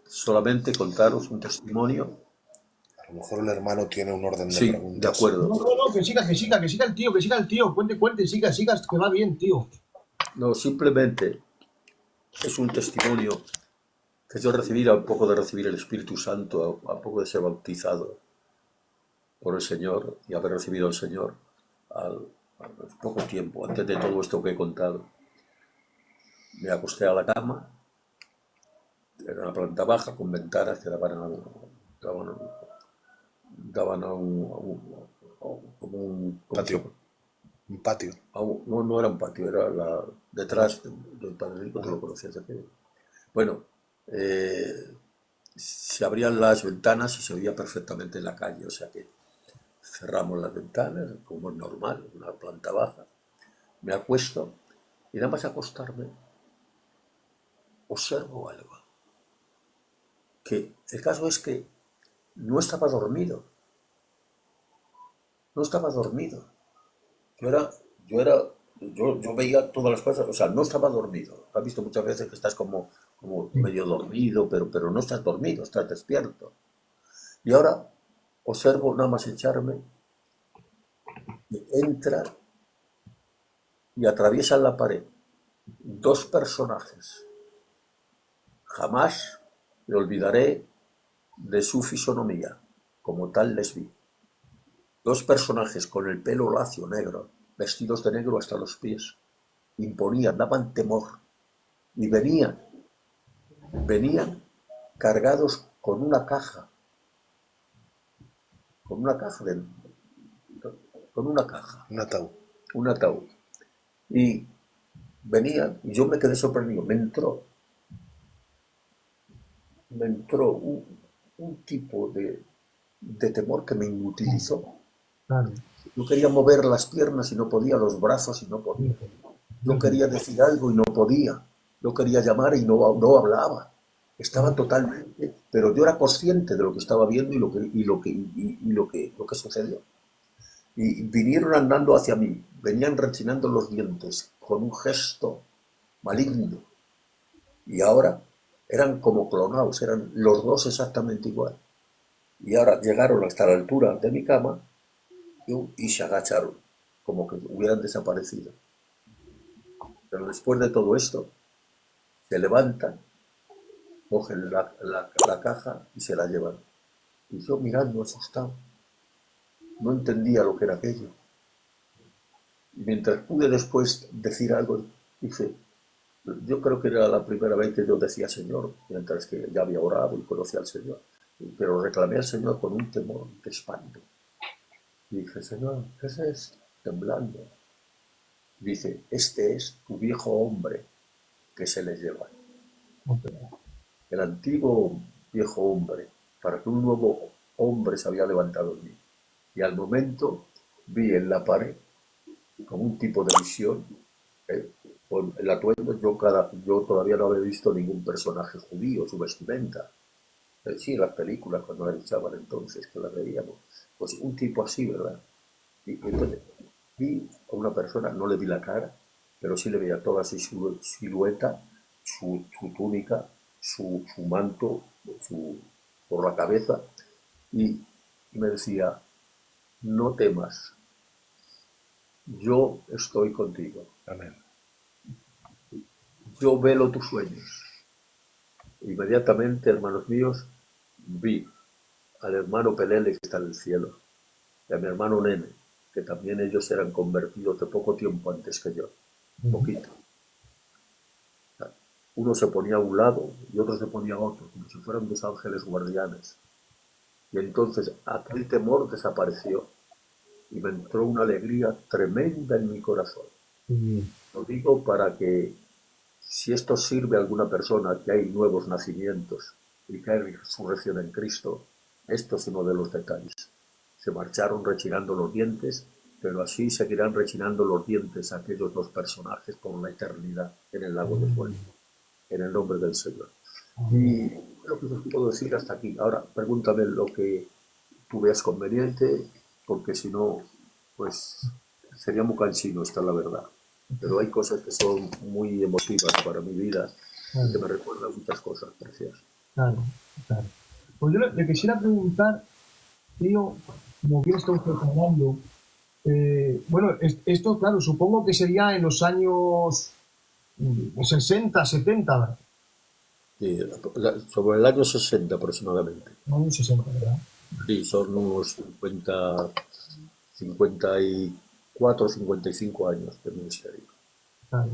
Solamente contaros un testimonio. A lo mejor el hermano tiene un orden de Sí, preguntas. de acuerdo. No, que siga el tío. Cuente, siga, que va bien, tío. No, simplemente es un testimonio que yo recibí a poco de recibir el Espíritu Santo, a poco de ser bautizado por el Señor y haber recibido al Señor al poco tiempo, antes de todo esto que he contado. Me acosté a la cama, era una planta baja con ventanas que daban a como un Patio. Un patio. no era un patio, era detrás del Padre Rico, tú lo conocías aquí. Bueno, se abrían las ventanas y se veía perfectamente en la calle, o sea que cerramos las ventanas, como es normal, una planta baja. Me acuesto y nada más acostarme, observo algo. Que el caso es que no estaba dormido. No estaba dormido. Yo veía todas las cosas, o sea, no estaba dormido. Has visto muchas veces que estás como medio dormido, pero no estás dormido, estás despierto. Y ahora observo nada más echarme, y entra y atraviesan la pared 2 personajes. Jamás me olvidaré de su fisonomía, como tal les vi. 2 personajes con el pelo lacio negro, vestidos de negro hasta los pies. Imponían, daban temor. Y venían cargados con una caja. Con una caja. Un ataúd. Un ataúd. Y venían, y yo me quedé sorprendido. Me entró un tipo de temor que me inutilizó. Claro. Yo quería mover las piernas y no podía, los brazos y no podía. Yo quería decir algo y no podía. Yo quería llamar y no hablaba. Estaba totalmente, pero yo era consciente de lo que estaba viendo lo que sucedió. Y vinieron andando hacia mí, venían rechinando los dientes con un gesto maligno. Y ahora eran como clonados, eran los dos exactamente igual. Y ahora llegaron hasta la altura de mi cama y se agacharon, como que hubieran desaparecido. Pero después de todo esto, se levantan, cogen la caja y se la llevan. Y yo mirando asustado, no entendía lo que era aquello. Y mientras pude después decir algo, dije, yo creo que era la primera vez que yo decía Señor, mientras que ya había orado y conocía al Señor. Pero reclamé al Señor con un temor de espanto. Y dije, Señor, ¿qué es esto? Temblando. Dice, este es tu viejo hombre que se le lleva. El antiguo viejo hombre, para que un nuevo hombre se había levantado en mí. Y al momento vi en la pared, como un tipo de visión, con el atuendo, yo todavía no había visto ningún personaje judío, su vestimenta. Sí, las películas cuando las echaban entonces, que las veíamos. Pues un tipo así, ¿verdad? Y entonces vi a una persona, no le vi la cara, pero sí le veía toda su silueta, su túnica, su manto, por la cabeza, y me decía, no temas, yo estoy contigo, Amén. yo velo tus sueños. Inmediatamente, hermanos míos, vi al hermano Pelele que está en el cielo, y a mi hermano Nene, que también ellos eran convertidos de poco tiempo antes que yo, poquito. Uno se ponía a un lado y otro se ponía a otro, como si fueran dos ángeles guardianes. Y entonces aquel temor desapareció y me entró una alegría tremenda en mi corazón. Lo digo para que, si esto sirve a alguna persona, que hay nuevos nacimientos y que hay resurrección en Cristo, esto es uno de los detalles. Se marcharon rechinando los dientes, pero así seguirán rechinando los dientes aquellos dos personajes por la eternidad en el lago de fuego, en el nombre del Señor. Y lo que os puedo decir hasta aquí. Ahora, pregúntame lo que tú veas conveniente, porque si no, pues sería muy cansino, esta es la verdad. Pero hay cosas que son muy emotivas para mi vida y que me recuerdan muchas cosas preciosas. Claro, claro. Pues yo le quisiera preguntar, tío, como bien está usted hablando, bueno, esto, claro, supongo que sería en los años 60, 70, ¿verdad? Sí, sobre el año 60 aproximadamente. Años 60, ¿verdad? Sí, son unos 54, 55 años de ministerio. Claro.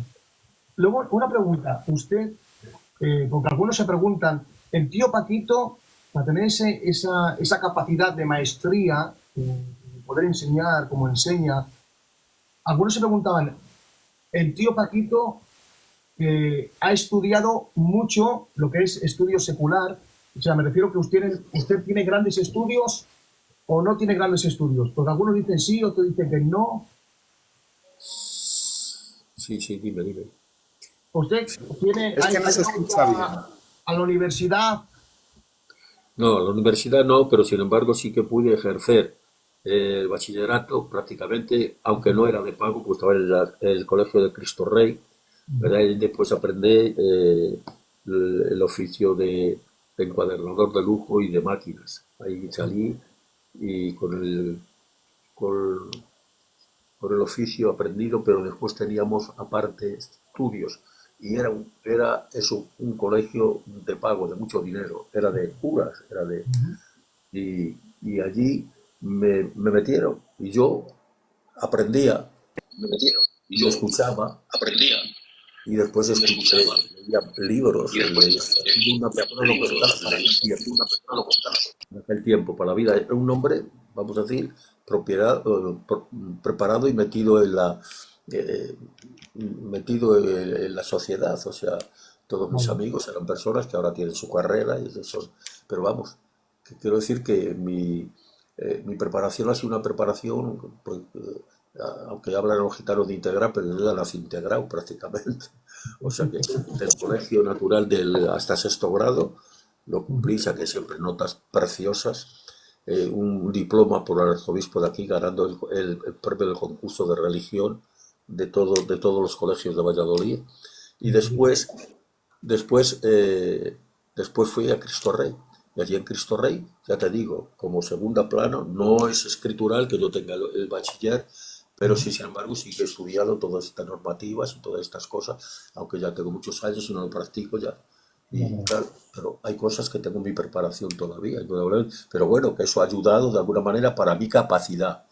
Luego, una pregunta. Usted, porque algunos se preguntan, el tío Paquito, para tener esa capacidad de maestría, poder enseñar como enseña, algunos se preguntaban, el tío Paquito ha estudiado mucho lo que es estudio secular, o sea, me refiero que usted tiene grandes estudios o no tiene grandes estudios, porque algunos dicen sí, otros dicen que no. Sí, sí, dime, dime. Usted Es que no ha se llegado escucha bien. a la universidad. No, a la universidad no, pero sin embargo sí que pude ejercer el bachillerato prácticamente, aunque no era de pago, pues estaba en el Colegio de Cristo Rey, ¿verdad? Y después aprendí el oficio de encuadernador de lujo y de máquinas. Ahí salí y con, con el oficio aprendido, pero después teníamos aparte estudios. Y era eso, un colegio de pago, de mucho dinero, era de curas, y allí me metieron y yo aprendía y escuchaba y después leía libros, leía una persona lo contaba para el tiempo, en aquel tiempo, para la vida. Era un hombre, vamos a decir, preparado y eh, metido en la sociedad. O sea, todos mis Vale. amigos eran personas que ahora tienen su carrera, pero vamos, que quiero decir que mi preparación ha sido una preparación pues, aunque hablan los gitanos de integrar, pero yo ya las he integrado prácticamente. O sea que del colegio natural hasta sexto grado lo cumplí, saqué siempre notas preciosas, un diploma por el arzobispo de aquí, ganando el premio del concurso de religión de todos los colegios de Valladolid. Y después fui a Cristo Rey. Y allí en Cristo Rey, ya te digo, como segunda plano, no es escritural que yo tenga el bachiller, pero sí, sin embargo, sí que he estudiado todas estas normativas y todas estas cosas, aunque ya tengo muchos años y no lo practico ya. Y claro, pero hay cosas que tengo en mi preparación todavía, pero bueno, que eso ha ayudado de alguna manera para mi capacidad,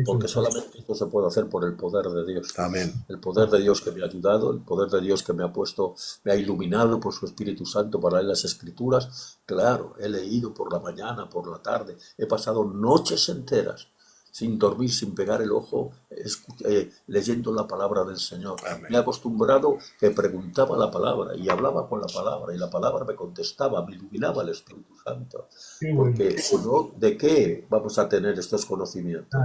porque solamente esto se puede hacer por el poder de Dios. Amén. El poder de Dios que me ha ayudado, el poder de Dios que me ha puesto, me ha iluminado por su Espíritu Santo para leer las Escrituras. Claro, he leído por la mañana, por la tarde, he pasado noches enteras sin dormir, sin pegar el ojo, leyendo la palabra del Señor. Amén. Me he acostumbrado que preguntaba la palabra y hablaba con la palabra y la palabra me contestaba, me iluminaba el Espíritu Santo. Porque si no, ¿de qué vamos a tener estos conocimientos?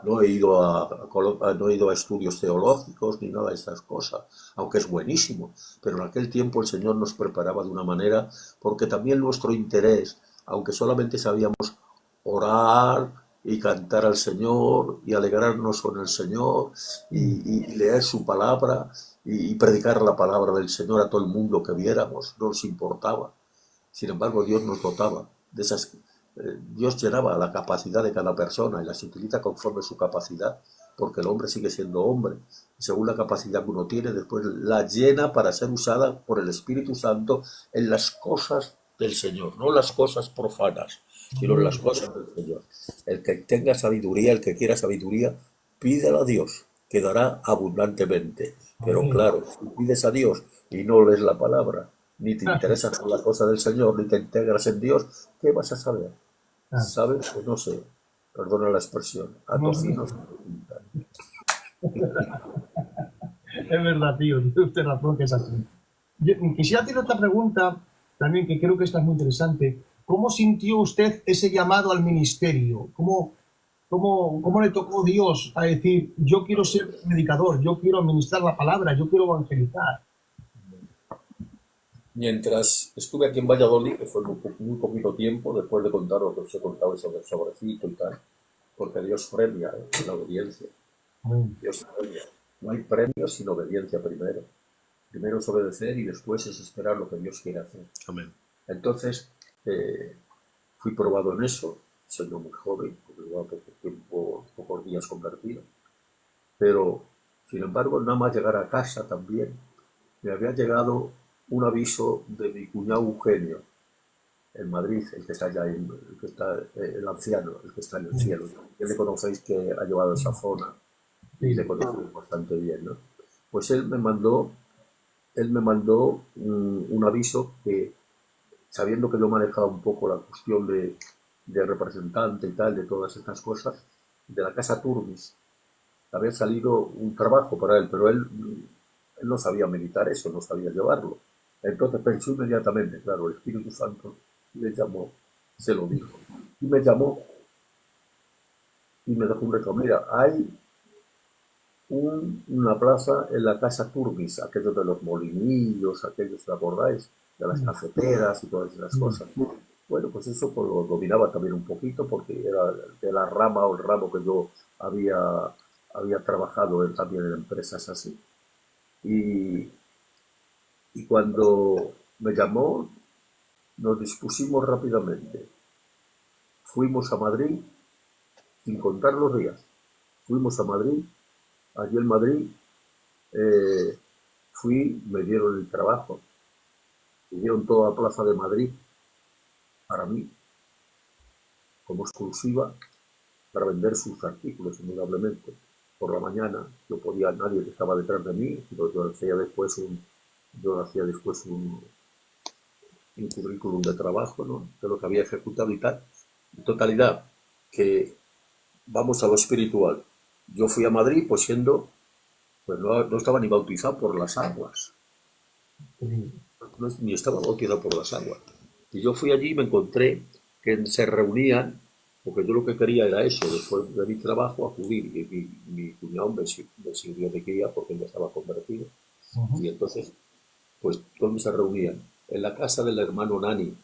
No he ido a estudios teológicos ni nada de estas cosas, aunque es buenísimo, pero en aquel tiempo el Señor nos preparaba de una manera, porque también nuestro interés, aunque solamente sabíamos orar y cantar al Señor y alegrarnos con el Señor y leer su palabra y predicar la palabra del Señor a todo el mundo que viéramos, no nos importaba. Sin embargo, Dios nos dotaba de esas. Dios llenaba la capacidad de cada persona y las utiliza conforme su capacidad, porque el hombre sigue siendo hombre. Según la capacidad que uno tiene, después la llena para ser usada por el Espíritu Santo en las cosas del Señor, no las cosas profanas, sino en las cosas del Señor. El que tenga sabiduría, el que quiera sabiduría, pídela a Dios, que dará abundantemente. Pero claro, si pides a Dios y no lees la palabra, ni te interesas por la cosa del Señor, ni te integras en Dios, ¿qué vas a saber? ¿Sabes? Pues no sé, perdona la expresión, a tocinos se le pintan. Es verdad, tío, tiene usted razón que es así. Yo quisiera hacer otra pregunta también, que creo que esta es muy interesante. ¿Cómo sintió usted ese llamado al ministerio? ¿Cómo le tocó Dios a decir, yo quiero ser predicador, yo quiero administrar la palabra, yo quiero evangelizar? Mientras estuve aquí en Valladolid, que fue muy poquito tiempo, después de contar lo que os he contado sobre el sobrecito y tal, porque Dios premia la obediencia. Dios premia. No hay premio sin obediencia primero. Primero es obedecer y después es esperar lo que Dios quiere hacer. Amén. Entonces, fui probado en eso, siendo muy joven, porque llevaba poco tiempo, pocos días convertido. Pero, sin embargo, nada más llegar a casa también, me había llegado un aviso de mi cuñado Eugenio, en Madrid, el que está allá, el anciano, el que está en el cielo. Ya le conocéis, que ha llevado esa zona y le conocemos bastante bien, ¿no? Pues él me mandó un aviso que, sabiendo que yo manejaba un poco la cuestión de representante y tal, de todas estas cosas, de la Casa Turbis, había salido un trabajo para él, pero él no sabía meditar eso, no sabía llevarlo. Entonces pensó inmediatamente, claro, el Espíritu Santo le llamó, se lo dijo, y me llamó y me dejó un recado. Mira, hay una plaza en la Casa Turbis, aquellos de los molinillos, aquellos, ¿te acordáis? De las cafeteras y todas esas cosas. Bueno, pues eso pues, lo dominaba también un poquito, porque era de la rama o el ramo que yo había trabajado también en empresas así. Y cuando me llamó, nos dispusimos rápidamente. Fuimos a Madrid, sin contar los días. Fuimos a Madrid. Allí en Madrid me dieron el trabajo, me dieron toda la Plaza de Madrid para mí, como exclusiva, para vender sus artículos, indudablemente. Por la mañana yo podía, nadie estaba detrás de mí, yo hacía después un currículum de trabajo, ¿no?, de lo que había ejecutado y tal. En totalidad, que vamos a lo espiritual. Yo fui a Madrid pues no estaba ni bautizado por las aguas. Ni estaba bautizado por las aguas. Y yo fui allí y me encontré que se reunían porque yo lo que quería era eso, después de mi trabajo, acudir, y mi cuñado me sirvió de guía porque él ya estaba convertido, y entonces, pues, ¿dónde se reunían? En la casa del hermano Nani,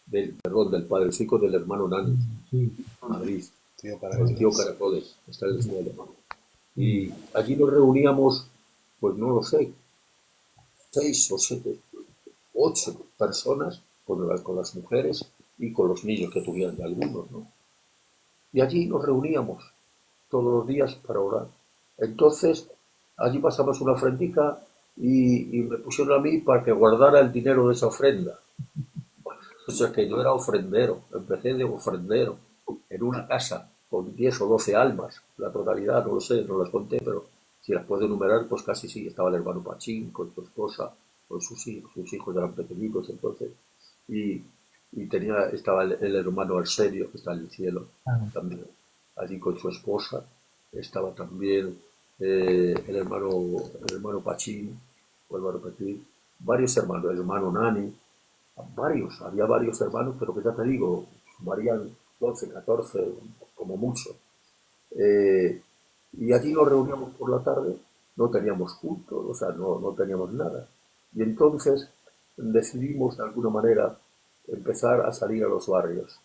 del padrecito del hermano Nani, Sí. Madrid, Tío, el tío Caracoles, está en el cielo. Y allí nos reuníamos, pues no lo sé, 6 o 7, 8 personas con las mujeres y con los niños que tuvieran de algunos, ¿no? Y allí nos reuníamos todos los días para orar. Entonces, allí pasamos una ofrendita y me pusieron a mí para que guardara el dinero de esa ofrenda. O sea que yo era ofrendero, empecé de ofrendero en una casa con 10 o 12 almas, la totalidad, no lo sé, no las conté, pero si las puedo enumerar, pues casi sí. Estaba el hermano Pachín con su esposa, con sus hijos eran pequeñitos entonces, y, estaba el hermano Arsenio, que está en el cielo, también, allí con su esposa, estaba también el hermano Pachín, vuelvo a repetir, varios hermanos, el hermano Nani, había varios hermanos, pero que ya te digo, varían 12, 14, como mucho. Eh, y allí nos reuníamos por la tarde, no teníamos culto, o sea, no teníamos nada. Y entonces decidimos de alguna manera empezar a salir a los barrios.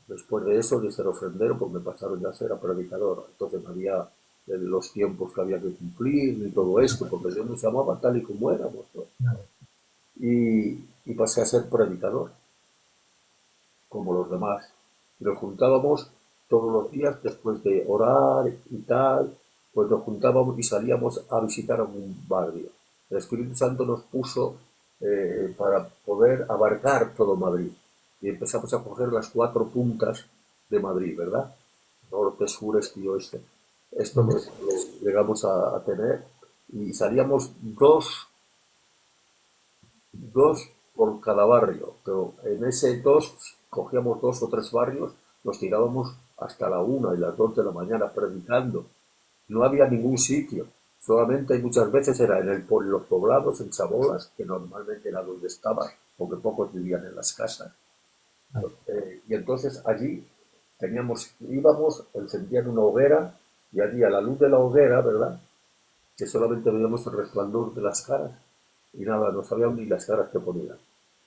Después de eso, de ser ofrendero, pues me pasaron ya a ser a predicador. Entonces no había los tiempos que había que cumplir ni todo esto, porque Dios nos llamaba tal y como éramos, ¿no? Y pasé a ser predicador, como los demás. Y nos juntábamos todos los días después de orar y tal, pues nos juntábamos y salíamos a visitar un barrio. El Espíritu Santo nos puso para poder abarcar todo Madrid. Y empezamos a coger las 4 puntas de Madrid, ¿verdad? Norte, sur, este y oeste. Esto lo llegamos a tener y salíamos dos por cada barrio, pero en ese dos cogíamos 2 o 3 barrios, nos tirábamos hasta la 1 y las 2 de la mañana predicando. No había ningún sitio, solamente muchas veces era en los poblados, en chabolas, que normalmente era donde estaba, porque pocos vivían en las casas. Y entonces allí íbamos, encendían una hoguera, y allí a la luz de la hoguera, ¿verdad?, que solamente veíamos el resplandor de las caras, y nada, no sabíamos ni las caras que ponían.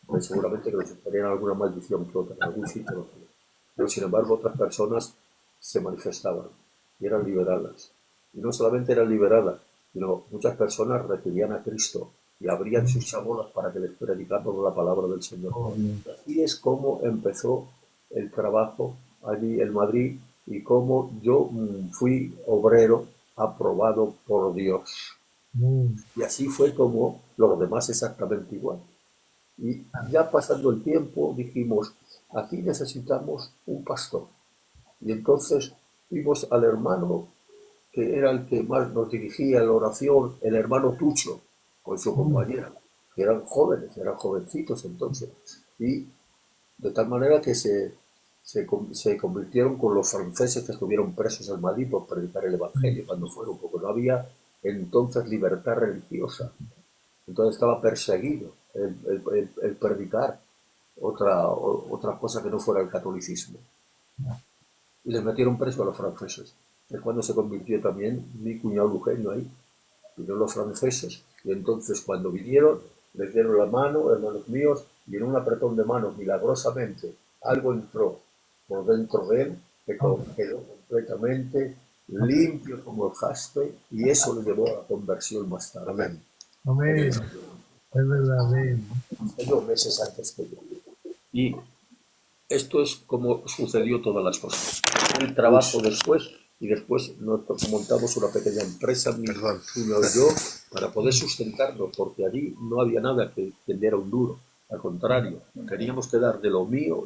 Pues seguramente que nos echarían alguna maldición que otra, en algún sitio, no sé. Pero sin embargo otras personas se manifestaban y eran liberadas. Y no solamente eran liberadas, sino muchas personas recibían a Cristo y abrían sus chabolas para que les predicáramos la palabra del Señor. Así es como empezó el trabajo allí en Madrid y cómo yo fui obrero aprobado por Dios. Y así fue como los demás exactamente igual. Y ya pasando el tiempo dijimos, aquí necesitamos un pastor. Y entonces vimos al hermano que era el que más nos dirigía la oración, el hermano Tucho, con su compañera, que eran jóvenes, eran jovencitos entonces. Y de tal manera que se convirtieron con los franceses que estuvieron presos en Madrid por predicar el Evangelio cuando fueron, porque no había entonces libertad religiosa. Entonces estaba perseguido el predicar otra cosa que no fuera el catolicismo. Y les metieron preso a los franceses. Es cuando se convirtió también mi cuñado Lugenio ahí. Vinieron los franceses y entonces cuando vinieron les dieron la mano, hermanos míos, y en un apretón de manos milagrosamente algo entró por dentro de él que quedó completamente limpio como el jaspe y eso le llevó a la conversión más tarde. Amén. Amén. Es verdad, amén. Yo meses antes que yo. Y esto es como sucedió todas las cosas. El trabajo después y después montamos una pequeña empresa, mi cuñado y yo, para poder sustentarnos, porque allí no había nada que diera un duro. Al contrario, teníamos que dar de lo mío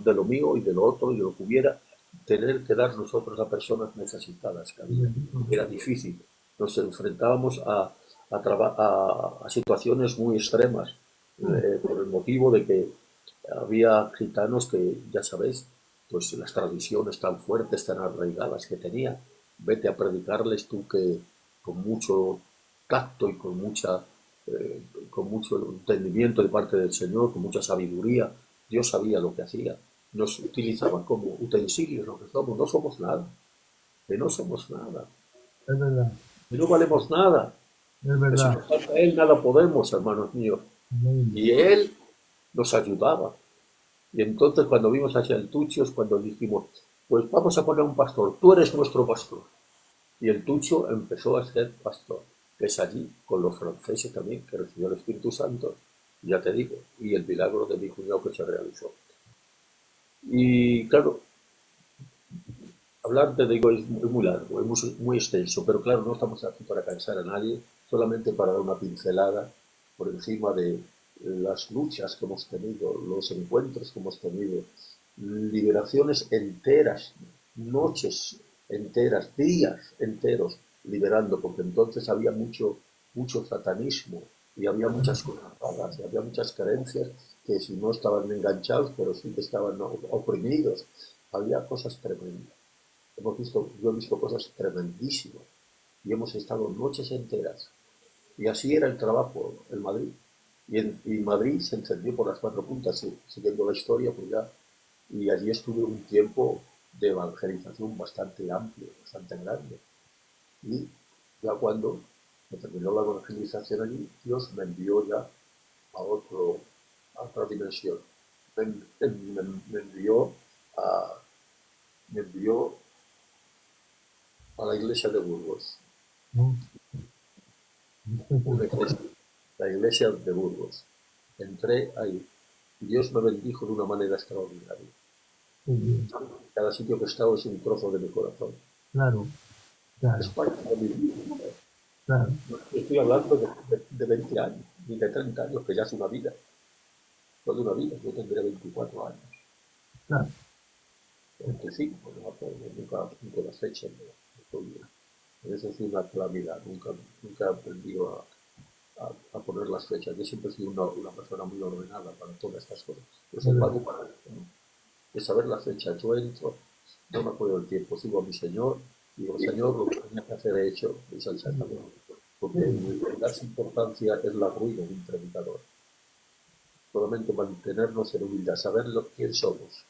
y de lo otro y de lo que hubiera, tener que dar nosotros a personas necesitadas que había. Era difícil. Nos enfrentábamos a situaciones muy extremas por el motivo de que había gitanos que, ya sabéis, pues las tradiciones tan fuertes, tan arraigadas que tenía, vete a predicarles tú que con mucho tacto y con mucho entendimiento de parte del Señor, con mucha sabiduría, Dios sabía lo que hacía. nos utilizaba como utensilios, lo que somos, no somos nada, que no somos nada, Es verdad, que no valemos nada, es que si verdad. nos falta Él nada podemos, hermanos míos. Amén. Y Él nos ayudaba. Y entonces cuando vimos hacia el Tucho es cuando dijimos, pues vamos a poner un pastor, tú eres nuestro pastor. Y el Tucho empezó a ser pastor, que es allí con los franceses también, que recibió el Espíritu Santo, ya te digo, y el milagro de mi cuñado que se realizó. Y claro, hablar, te digo, es muy largo, es muy extenso, pero claro, no estamos aquí para cansar a nadie, solamente para dar una pincelada por encima de las luchas que hemos tenido, los encuentros que hemos tenido, liberaciones enteras, noches enteras, días enteros liberando, porque entonces había mucho satanismo y había muchas cosas raras, y había muchas creencias que si no estaban enganchados, pero sí que estaban oprimidos. Había cosas tremendas. Yo he visto cosas tremendísimas y hemos estado noches enteras. Y así era el trabajo en Madrid. Y Madrid se encendió por las cuatro puntas, siguiendo la historia, pues ya. Y allí estuve un tiempo de evangelización bastante amplio, bastante grande. Y ya cuando me terminó la evangelización allí, Dios me envió ya a otra dimensión. Me envió a, me envió a la iglesia de Burgos. Una iglesia, la iglesia de Burgos. Entré ahí y Dios me bendijo de una manera extraordinaria. Muy bien. Cada sitio que he estado es un trozo de mi corazón. Claro, claro, Es parte de mi vida. claro, No estoy hablando de 20 años, ni de 30 años, que ya es una vida. Toda una vida. Yo tendré 24 años. claro. 25, no me acuerdo, nunca apunto las fechas. Eso es una calamidad. Nunca he aprendido a poner las fechas. Yo siempre he sido una persona muy ordenada para todas estas cosas. Pues el pago para eso, ¿no? De saber la fecha. Yo entro, no me acuerdo del tiempo, sigo a mi Señor, digo, Señor, lo que tenía que hacer he hecho, es el sacramento. Porque el darse importancia es la ruina de un predicador. Solamente mantenernos en humildad, saber quién somos.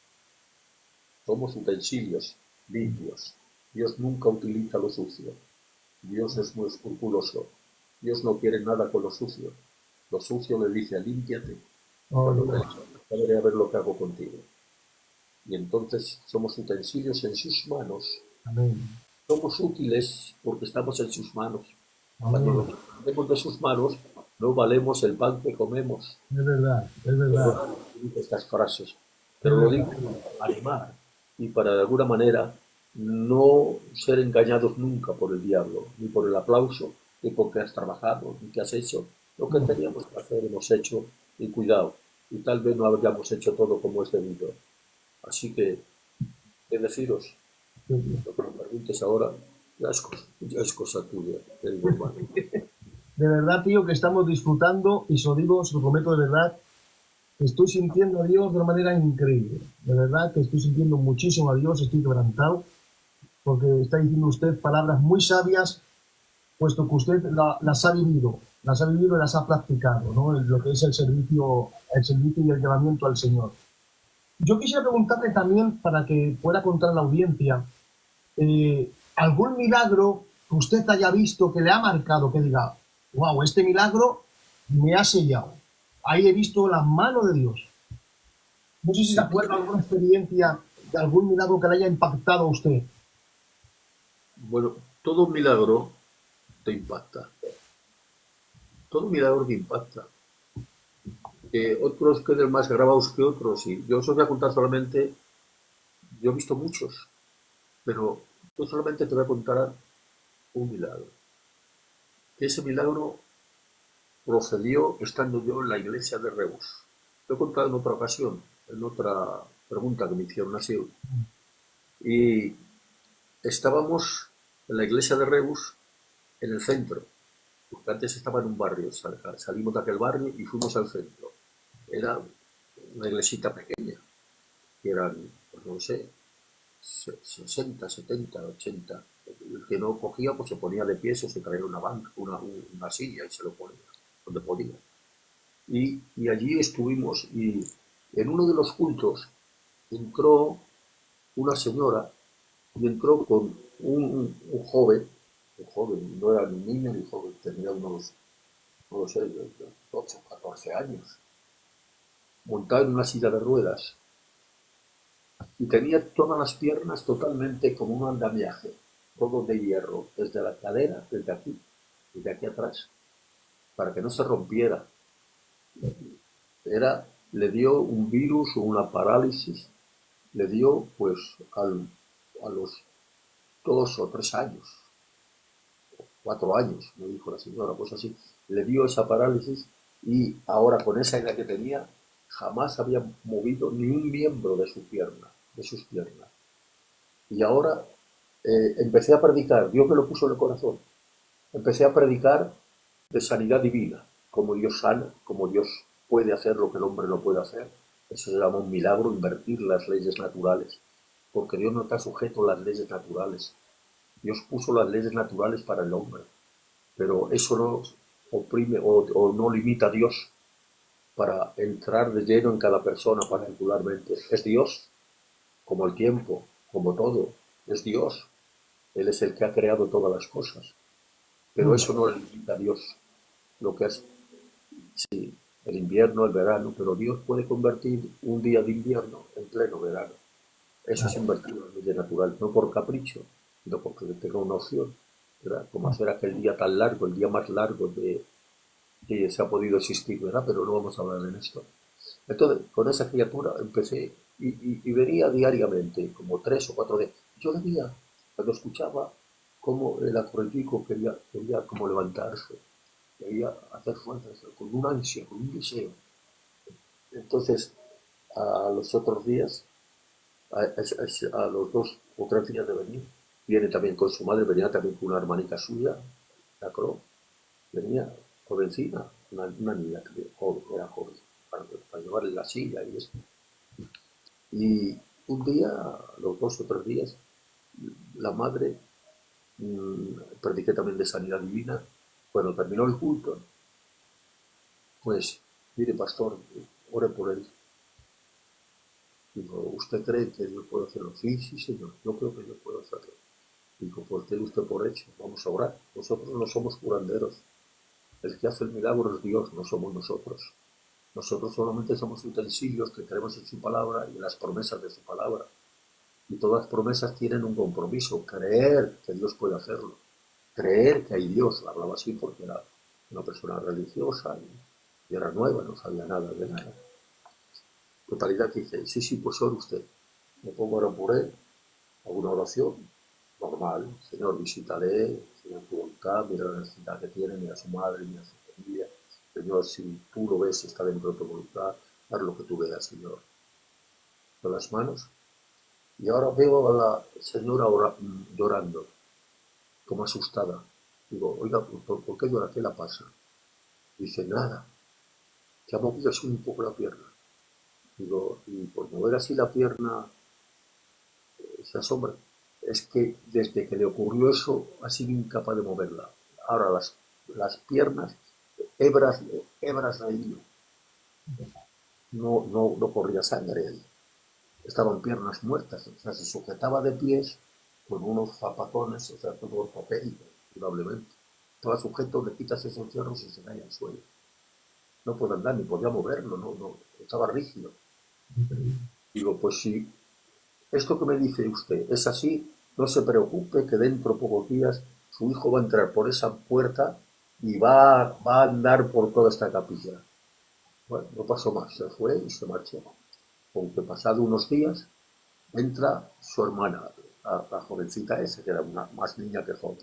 Somos utensilios limpios. Dios nunca utiliza lo sucio. Dios es muy escrupuloso. Dios no quiere nada con lo sucio. Lo sucio le dice, límpiate. Cuando te debería ver lo que hago contigo. Y entonces somos utensilios en sus manos. Amén. Somos útiles porque estamos en sus manos. Amén. Cuando nos ponemos de sus manos, no valemos el pan que comemos. Es verdad, es verdad. Estas frases. Pero lo digo para animar y para de alguna manera no ser engañados nunca por el diablo, ni por el aplauso, ni porque has trabajado, ni que has hecho. Lo que teníamos que hacer hemos hecho y cuidado. Y tal vez no hayamos hecho todo como es debido. Así que, ¿qué deciros? Lo que me preguntes ahora ya es cosa tuya, querido hermano. De verdad, tío, que estamos disfrutando y se lo prometo de verdad, que estoy sintiendo a Dios de una manera increíble. De verdad que estoy sintiendo muchísimo a Dios, estoy quebrantado, porque está diciendo usted palabras muy sabias, puesto que usted las ha vivido y las ha practicado, ¿no? Lo que es el servicio y el llamamiento al Señor. Yo quisiera preguntarle también, para que pueda contar a la audiencia, algún milagro que usted haya visto que le ha marcado, que diga, wow, este milagro me ha sellado. Ahí he visto la mano de Dios. No sé si se acuerda de alguna experiencia de algún milagro que le haya impactado a usted. Bueno, todo milagro te impacta. Todo milagro te impacta. Otros quedan más grabados que otros. Y yo os voy a contar solamente, yo he visto muchos, pero yo solamente te voy a contar un milagro. Ese milagro procedió estando yo en la iglesia de Reus. Lo he contado en otra ocasión, en otra pregunta que me hicieron así. Y estábamos en la iglesia de Reus, en el centro, porque antes estaba en un barrio, salimos de aquel barrio y fuimos al centro. Era una iglesita pequeña, que eran, pues no sé, 60, 70, 80. El que no cogía, pues se ponía de pie, o se traía una banca, una silla y se lo ponía donde podía. Y allí estuvimos y en uno de los cultos entró una señora y entró con un joven, no era ni niño ni joven, tenía unos, no lo sé, 12 o 14 años, montado en una silla de ruedas y tenía todas las piernas totalmente como un andamiaje, todo de hierro, desde la cadera, desde aquí atrás, para que no se rompiera. Le dio un virus o una parálisis, le dio pues a los 2 o 3 años, 4 años, me dijo la señora, pues así, le dio esa parálisis y ahora con esa edad que tenía, jamás había movido ni un miembro de sus piernas. Y ahora empecé a predicar, Dios me lo puso en el corazón, empecé a predicar de sanidad divina, como Dios sana, como Dios puede hacer lo que el hombre no puede hacer. Eso se llama un milagro, invertir las leyes naturales, porque Dios no está sujeto a las leyes naturales. Dios puso las leyes naturales para el hombre, pero eso no oprime o no limita a Dios para entrar de lleno en cada persona particularmente. Es Dios, como el tiempo, como todo, es Dios. Él es el que ha creado todas las cosas, pero eso no le limita a Dios, lo que es, sí, el invierno, el verano, pero Dios puede convertir un día de invierno en pleno verano. Eso es invertir en la ley natural, no por capricho, sino porque tenga una opción, ¿verdad? Como hacer aquel día tan largo, el día más largo que se ha podido existir, ¿verdad? Pero no vamos a hablar de esto. Entonces, con esa criatura empecé y venía diariamente, como 3 o 4 días. Yo veía, cuando escuchaba cómo el acorrentico quería como levantarse, quería hacer fuerzas, con una ansia, con un deseo. Entonces, a los otros días, a los 2 o 3 días de venir, viene también con su madre, venía también con una hermanita suya, la Cro, venía jovencina, una niña que era joven, para llevarle la silla y esto. Y un día, a los 2 o 3 días, la madre, prediqué también de sanidad divina. Cuando terminó el culto, pues, mire, pastor, ore por él. Digo, ¿usted cree que Dios puede hacerlo? Sí, sí, señor, yo creo que Dios puede hacerlo. Digo, pues tiene usted por hecho, vamos a orar. Nosotros no somos curanderos. El que hace el milagro es Dios, no somos nosotros. Nosotros solamente somos utensilios que creemos en su palabra y en las promesas de su palabra. Y todas las promesas tienen un compromiso, creer que Dios puede hacerlo, creer que hay Dios. Hablaba así porque era una persona religiosa y era nueva, no sabía nada de nada. Totalidad que dice, sí, sí, pues ore usted. Me pongo ahora por él, hago una oración normal. Señor, visítale, Señor, tu voluntad, mira la necesidad que tiene, mira a su madre, mira a su familia. Señor, si tú lo ves, está dentro de tu voluntad, haz lo que tú veas, Señor. Con las manos. Y ahora veo a la señora llorando, como asustada. Digo, oiga, ¿por qué llora? ¿Qué la pasa? Dice, nada, que ha movido así un poco la pierna. Digo, y por mover así la pierna se asombra. Es que desde que le ocurrió eso ha sido incapaz de moverla. Ahora las piernas, hebras, hebras de hilo. No corría sangre ahí. Estaban piernas muertas. O sea, se sujetaba de pies con unos zapatones, o sea, todo ortopédico, probablemente. Estaba sujeto, le quitas esos fierros y se cae al suelo. No podía andar ni podía moverlo, no, estaba rígido. Digo, pues si esto que me dice usted es así, no se preocupe que dentro de pocos días su hijo va a entrar por esa puerta y va a andar por toda esta capilla. Bueno, no pasó más, se fue y se marchó. Aunque pasado unos días, entra su hermana, la jovencita esa, que era una más niña que joven.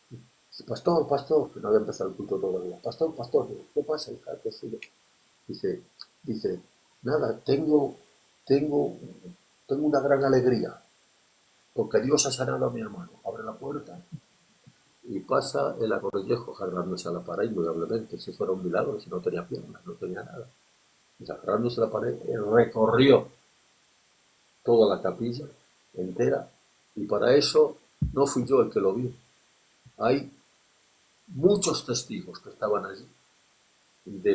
Dice, pastor, pastor, que no había empezado el culto todavía. Pastor, pastor, ¿qué pasa, hija? ¿Qué sigue? Dice, dice, nada, tengo, tengo una gran alegría, porque Dios ha sanado a mi hermano. Abre la puerta y pasa el acordejo agarrándose a la pared, indudablemente, si fuera un milagro, si no tenía piernas, no tenía nada. Y agarrándose a la pared, él recorrió toda la capilla entera, y para eso no fui yo el que lo vi. Hay muchos testigos que estaban allí,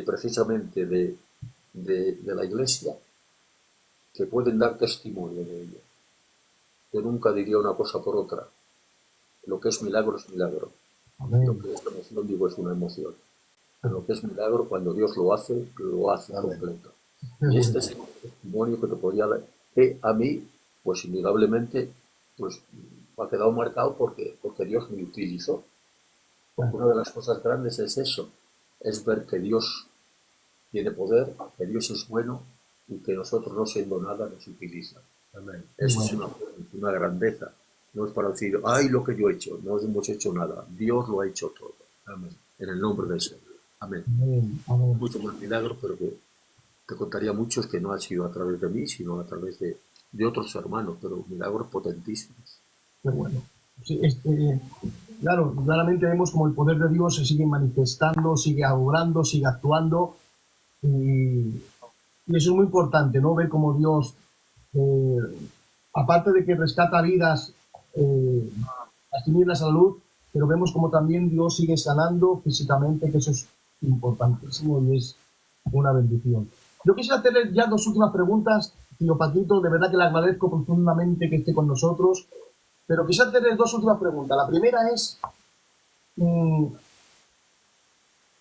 precisamente de la iglesia, que pueden dar testimonio de ello. Yo nunca diría una cosa por otra. Lo que es milagro es milagro. Amén. Lo que es emoción, digo, es una emoción. Pero lo que es milagro, cuando Dios lo hace completo. Y este es el testimonio que te podría dar, que a mí, pues indudablemente, pues me ha quedado marcado porque Dios me utilizó. Porque una de las cosas grandes es eso, es ver que Dios tiene poder, que Dios es bueno y que nosotros, no siendo nada, nos utiliza. Amén. Eso es una grandeza. No es para decir, ay, lo que yo he hecho. No hemos hecho nada. Dios lo ha hecho todo. Amén. En el nombre del Señor. Amén. Amén. Mucho más milagro, pero que te contaría muchos que no ha sido a través de mí, sino a través de otros hermanos, pero milagros potentísimos. Qué bueno. Sí, claro, claramente vemos como el poder de Dios se sigue manifestando, sigue obrando, sigue actuando. Y eso es muy importante, ¿no? Ver cómo Dios, aparte de que rescata vidas, las tinieblas a la luz, pero vemos como también Dios sigue sanando físicamente, que eso es importantísimo y es una bendición. Yo quisiera hacerle ya dos últimas preguntas, tío Paquito, de verdad que le agradezco profundamente que esté con nosotros, pero quisiera hacerle dos últimas preguntas. La primera es,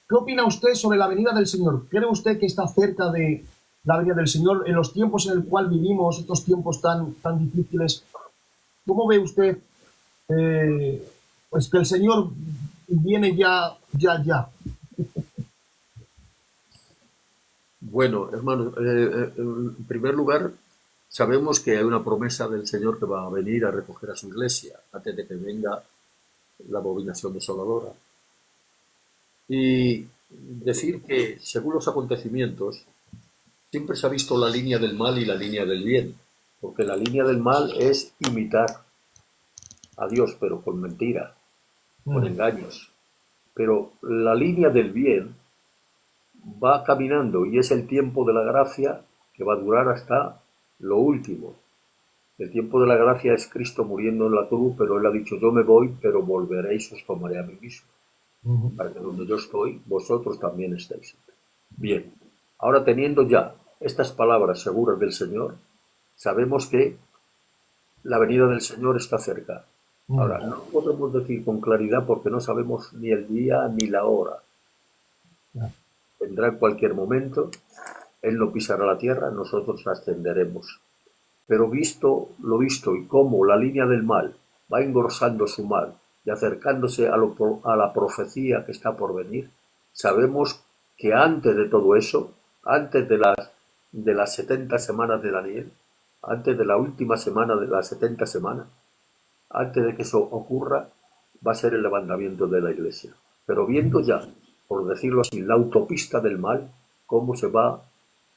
¿qué opina usted sobre la venida del Señor? ¿Cree usted que está cerca de la venida del Señor en los tiempos en el cual vivimos, estos tiempos tan difíciles? ¿Cómo ve usted pues que el Señor viene ya? Bueno, hermano, en primer lugar, sabemos que hay una promesa del Señor que va a venir a recoger a su iglesia antes de que venga la abominación desoladora. Y decir que, según los acontecimientos, siempre se ha visto la línea del mal y la línea del bien, porque la línea del mal es imitar a Dios, pero con mentiras, con engaños. Pero la línea del bien va caminando y es el tiempo de la gracia que va a durar hasta lo último. El tiempo de la gracia es Cristo muriendo en la cruz, pero Él ha dicho, yo me voy, pero volveréis, os tomaré a mí mismo. Para que donde yo estoy, vosotros también estéis. Bien, ahora teniendo ya estas palabras seguras del Señor, sabemos que la venida del Señor está cerca. Ahora, no podemos decir con claridad porque no sabemos ni el día ni la hora. Vendrá en cualquier momento, Él no pisará la tierra, nosotros ascenderemos. Pero visto lo visto y cómo la línea del mal va engrosando su mal y acercándose a la profecía que está por venir, sabemos que antes de todo eso, antes de las 70 semanas de Daniel, antes de la última semana de las 70 semanas, antes de que eso ocurra, va a ser el levantamiento de la iglesia. Pero viendo ya, por decirlo así, la autopista del mal, cómo se va,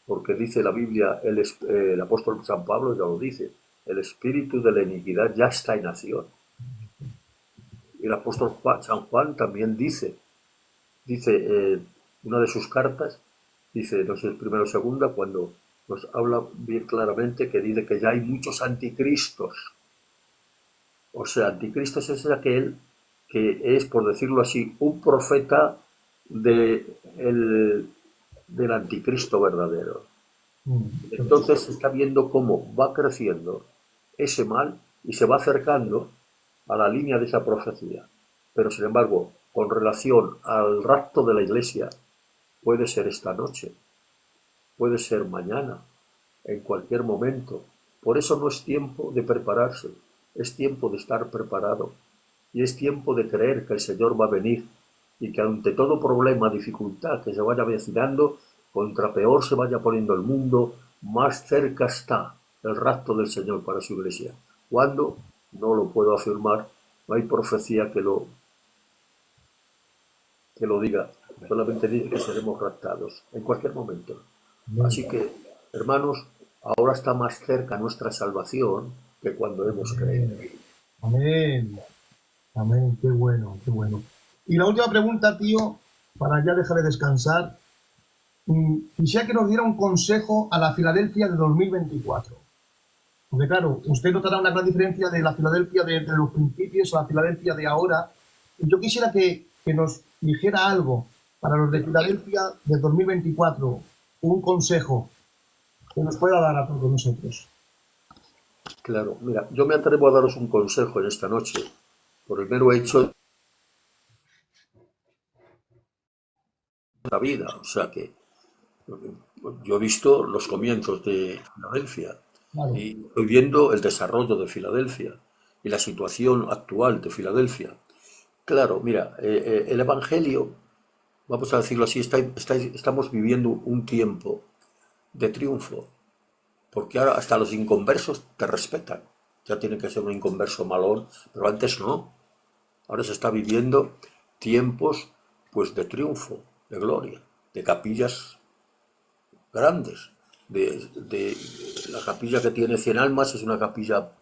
porque dice la Biblia, el apóstol San Pablo ya lo dice, el espíritu de la iniquidad ya está en acción. Y el apóstol San Juan también dice una de sus cartas, dice, no sé, primero o segunda, cuando nos habla bien claramente que dice que ya hay muchos anticristos. O sea, anticristos es aquel que es, por decirlo así, un profeta del anticristo verdadero. Entonces se está viendo cómo va creciendo ese mal y se va acercando a la línea de esa profecía. Pero sin embargo, con relación al rapto de la iglesia, puede ser esta noche, puede ser mañana, en cualquier momento. Por eso no es tiempo de prepararse, es tiempo de estar preparado y es tiempo de creer que el Señor va a venir y que ante todo problema, dificultad que se vaya avecinando, contra peor se vaya poniendo el mundo, más cerca está el rapto del Señor para su iglesia. ¿Cuándo? No lo puedo afirmar, no hay profecía que lo diga, solamente dice que seremos raptados en cualquier momento. Así que, hermanos, ahora está más cerca nuestra salvación que cuando hemos creído. Amén. Amén, qué bueno, qué bueno. Y la última pregunta, tío, para ya dejar de descansar. Quisiera que nos diera un consejo a la Filadelfia de 2024. Porque claro, usted notará una gran diferencia de la Filadelfia de los principios a la Filadelfia de ahora. Y yo quisiera que nos dijera algo para los de Filadelfia de 2024, un consejo. que nos pueda dar a todos nosotros. Claro, mira, yo me atrevo a daros un consejo en esta noche, por el mero hecho de la vida. O sea que yo he visto los comienzos de Filadelfia Claro. y estoy viendo el desarrollo de Filadelfia y la situación actual de Filadelfia. Claro, mira, el Evangelio, vamos a decirlo así, estamos viviendo un tiempo de triunfo, porque ahora hasta los inconversos te respetan. Ya tiene que ser un inconverso malón, pero antes no. Ahora se está viviendo tiempos pues de triunfo, de gloria, de capillas grandes. De la capilla que tiene 100 almas es una capilla,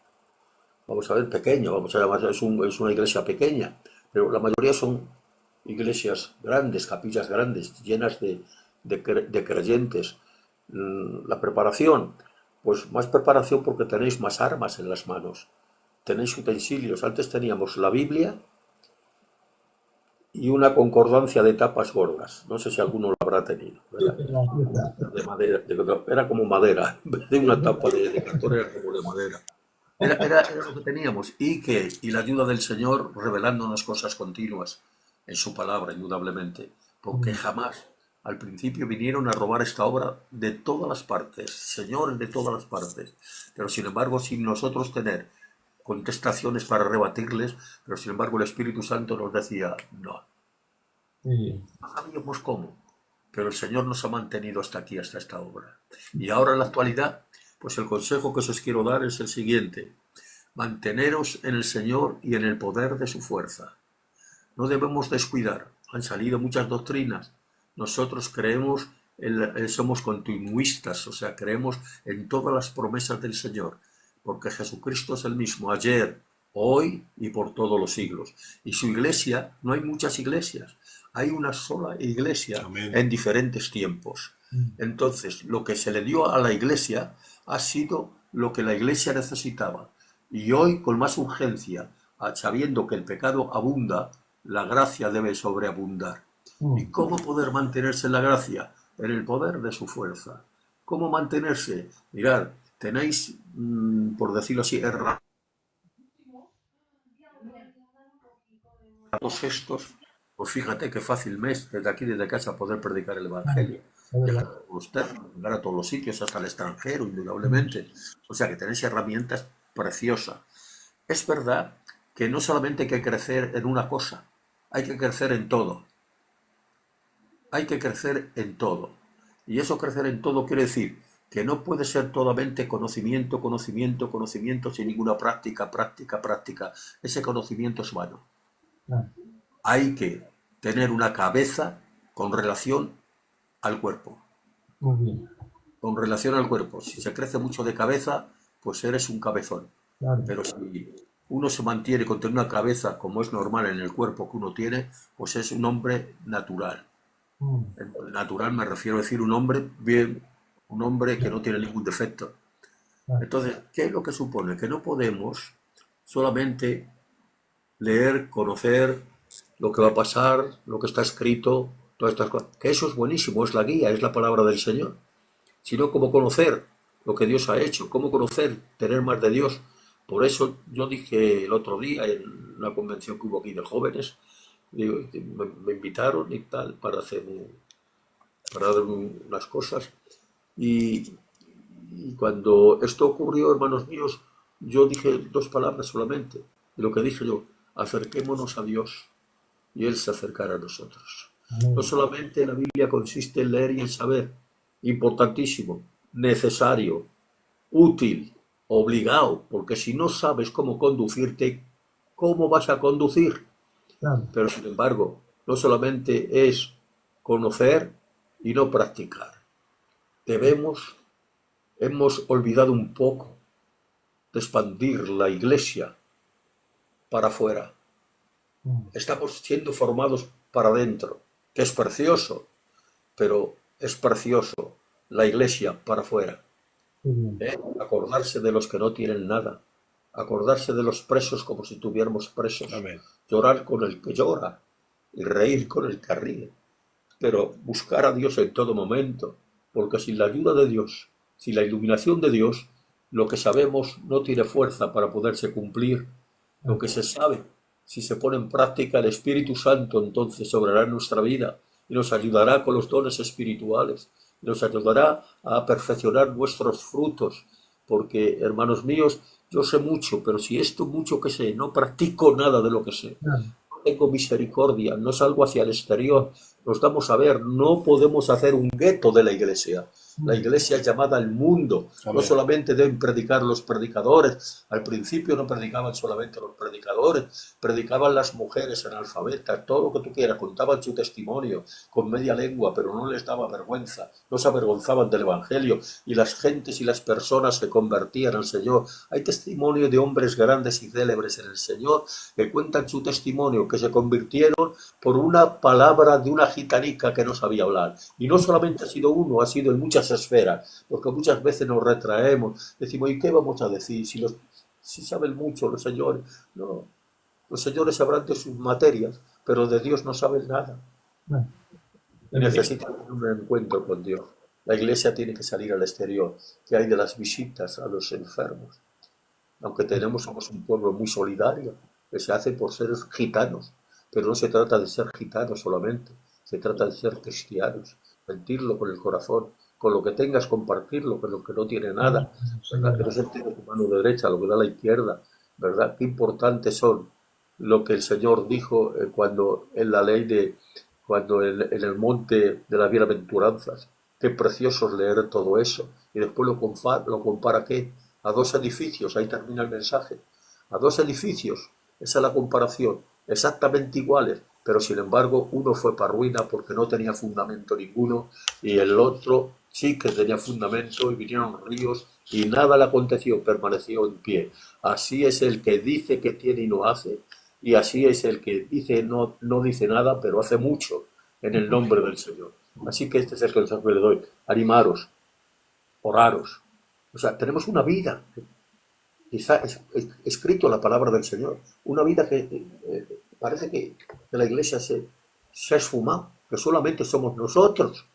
vamos a ver, pequeña, vamos a llamar, es una iglesia pequeña, pero la mayoría son iglesias grandes, capillas grandes, llenas de creyentes. La preparación, pues más preparación porque tenéis más armas en las manos, tenéis utensilios. Antes teníamos la Biblia y una concordancia de tapas gordas. No sé si alguno lo habrá tenido, ¿verdad? De madera, era como madera, en vez de una tapa de cartón era como de madera. Era lo que teníamos. Y la ayuda del Señor revelándonos cosas continuas en su palabra, indudablemente. Porque jamás, al principio vinieron a robar esta obra de todas las partes, señores de todas las partes. Pero sin embargo, sin nosotros tener contestaciones para rebatirles, pero sin embargo el Espíritu Santo nos decía, no. Sí. No sabíamos cómo, pero el Señor nos ha mantenido hasta aquí, hasta esta obra. Y ahora en la actualidad, pues el consejo que os quiero dar es el siguiente: manteneros en el Señor y en el poder de su fuerza. No debemos descuidar. Han salido muchas doctrinas. Nosotros creemos, somos continuistas, o sea, creemos en todas las promesas del Señor, porque Jesucristo es el mismo ayer, hoy y por todos los siglos. Y su iglesia, no hay muchas iglesias, hay una sola iglesia. Amén. En diferentes tiempos. Entonces, lo que se le dio a la iglesia ha sido lo que la iglesia necesitaba. Y hoy, con más urgencia, sabiendo que el pecado abunda, la gracia debe sobreabundar. ¿Y cómo poder mantenerse en la gracia? En el poder de su fuerza. ¿Cómo mantenerse? Mirad, tenéis, por decirlo así, errados estos, pues fíjate qué fácil me es desde aquí, desde casa, poder predicar el Evangelio. Llegar a usted, llegar a todos los sitios, hasta el extranjero, indudablemente. O sea que tenéis herramientas preciosas. Es verdad que no solamente hay que crecer en una cosa, hay que crecer en todo. Hay que crecer en todo. Y eso crecer en todo quiere decir que no puede ser totalmente conocimiento, conocimiento, conocimiento sin ninguna práctica, práctica, práctica. Ese conocimiento es vano. Hay que tener una cabeza con relación al cuerpo. Muy bien. Con relación al cuerpo. Si se crece mucho de cabeza, pues eres un cabezón. Claro. Pero si uno se mantiene con tener una cabeza como es normal en el cuerpo que uno tiene, pues es un hombre natural. Natural me refiero a decir un hombre bien, un hombre que no tiene ningún defecto. Entonces, ¿qué es lo que supone? Que no podemos solamente leer, conocer lo que va a pasar, lo que está escrito, todas estas cosas. Que eso es buenísimo, es la guía, es la palabra del Señor. Sino cómo conocer lo que Dios ha hecho, cómo conocer, tener más de Dios. Por eso yo dije el otro día en una convención que hubo aquí de jóvenes, digo, me invitaron y tal para dar unas cosas. Y cuando esto ocurrió, hermanos míos, yo dije dos palabras solamente. Y lo que dije yo, acerquémonos a Dios y Él se acercará a nosotros. No solamente la Biblia consiste en leer y en saber, importantísimo, necesario, útil, obligado, porque si no sabes cómo conducirte, ¿cómo vas a conducir? Claro. Pero sin embargo, no solamente es conocer y no practicar. Hemos olvidado un poco de expandir la iglesia para afuera. Estamos siendo formados para adentro, que es precioso, pero es precioso la iglesia para afuera. Acordarse de los que no tienen nada, acordarse de los presos como si tuviéramos presos. Amén. Llorar con el que llora y reír con el que ríe, pero buscar a Dios en todo momento, porque sin la ayuda de Dios, Sin la iluminación de Dios, lo que sabemos no tiene fuerza para poderse cumplir. Lo que se sabe, si se pone en práctica, el Espíritu Santo entonces obrará en nuestra vida y nos ayudará con los dones espirituales, y nos ayudará a perfeccionar nuestros frutos, porque, hermanos míos, yo sé mucho, pero si esto mucho que sé, no practico nada de lo que sé, claro. no tengo misericordia, no salgo hacia el exterior, nos damos a ver, no podemos hacer un gueto de la iglesia. La iglesia es llamada al mundo. No Amén. solamente deben predicar los predicadores. Al principio no predicaban solamente los predicadores, predicaban las mujeres analfabetas, todo lo que tú quieras, contaban su testimonio con media lengua, pero no les daba vergüenza, no se avergonzaban del evangelio, y las gentes y las personas se convertían al Señor. Hay testimonio de hombres grandes y célebres en el Señor que cuentan su testimonio, que se convirtieron por una palabra de una gitanica que no sabía hablar. Y no solamente ha sido uno, ha sido en muchas esferas, porque muchas veces nos retraemos, decimos, ¿y qué vamos a decir? Si saben mucho los señores. No, los señores sabrán de sus materias, pero de Dios no saben nada. Bueno, Y necesitan un encuentro con Dios. La iglesia tiene que salir al exterior. ¿Qué hay de las visitas a los enfermos? Aunque somos un pueblo muy solidario, que se hace por ser gitanos, pero no se trata de ser gitanos solamente, se trata de ser cristianos, sentirlo con el corazón, con lo que tengas compartirlo, con lo que no tiene nada, ¿verdad? Que no se entiende tu mano derecha, lo que da la izquierda, ¿verdad? Qué importantes son lo que el Señor dijo cuando en la ley cuando en el monte de las bienaventuranzas, qué precioso es leer todo eso, y después lo compara ¿qué? A dos edificios, ahí termina el mensaje, a dos edificios, esa es la comparación, exactamente iguales, pero sin embargo uno fue para ruina porque no tenía fundamento ninguno y el otro sí que tenía fundamento y vinieron ríos y nada le aconteció, permaneció en pie. Así es el que dice que tiene y no hace, y así es el que dice no dice nada, pero hace mucho en el nombre del Señor. Así que este es el consejo que le doy, animaros, oraros. O sea, tenemos una vida, quizá es escrito la palabra del Señor, una vida que parece que la iglesia se ha esfumado, que solamente somos nosotros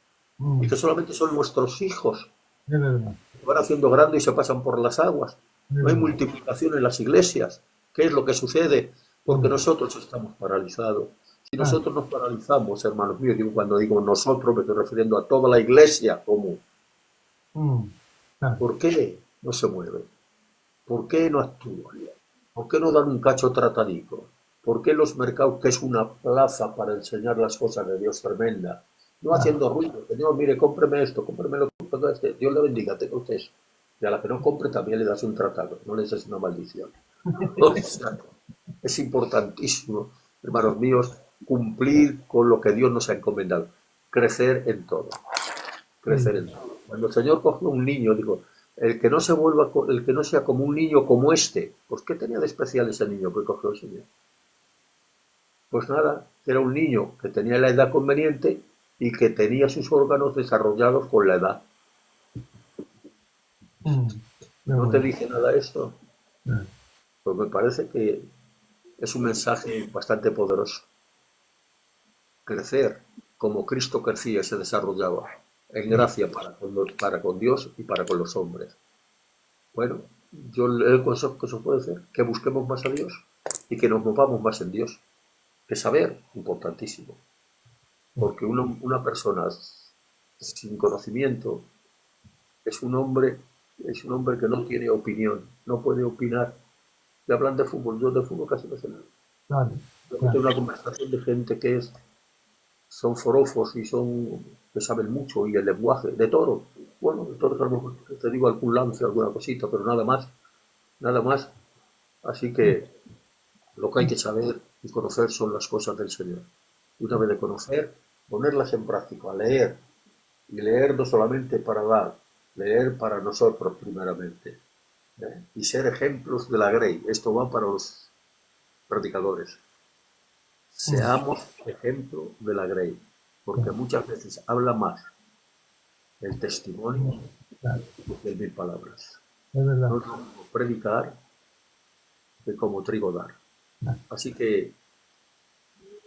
y que solamente son nuestros hijos, es verdad, que van haciendo grandes y se pasan por las aguas. es No hay verdad. multiplicación en las iglesias. ¿Qué es lo que sucede? Porque nosotros estamos paralizados. Si Ah, nosotros nos paralizamos, hermanos míos, cuando digo nosotros me estoy refiriendo a toda la iglesia común. ah, ¿Por qué no se mueve? ¿Por qué no actúan? ¿Por qué no dan un cacho tratadico? ¿Por qué los mercados, que es una plaza para enseñar las cosas de Dios tremenda, no ah, haciendo ruido? Señor, mire, cómpreme esto, cómpreme lo que pueda este. Dios le bendiga, tenga usted eso. Y a la que no compre también le das un tratado, no le des una maldición. O sea, es importantísimo, hermanos míos, cumplir con lo que Dios nos ha encomendado, crecer en todo, crecer en todo. Cuando el Señor cogió un niño, digo, el que no sea como un niño como este, pues ¿qué tenía de especial ese niño que cogió el Señor? Pues nada, era un niño que tenía la edad conveniente y que tenía sus órganos desarrollados con la edad. qué ¿No te bueno. dice nada esto? Ah, Pues me parece que es un mensaje bastante poderoso. Crecer como Cristo crecía y se desarrollaba en gracia para con Dios y para con los hombres. Bueno, yo el consejo que se puede hacer, que busquemos más a Dios y que nos movamos más en Dios. Que saber, importantísimo. Porque una persona sin conocimiento es un hombre que no tiene opinión, no puede opinar. Y hablan de fútbol, yo de fútbol casi no sé nada. claro, Yo claro. tengo una conversación de gente son forofos y que saben mucho y el lenguaje, de todo. Bueno, de todo, a lo mejor te digo algún lance, alguna cosita, pero nada más, nada más. Así que lo que hay que saber y conocer son las cosas del Señor. Y una vez de conocer, ponerlas en práctica, leer. Y leer no solamente para dar, leer para nosotros primeramente. Y ser ejemplos de la Grey. Esto va para los predicadores. Seamos ejemplo de la Grey. Porque muchas veces habla más el testimonio Claro, que el mil palabras. es verdad. No es lo mismo predicar que como trigo dar. Claro. Así que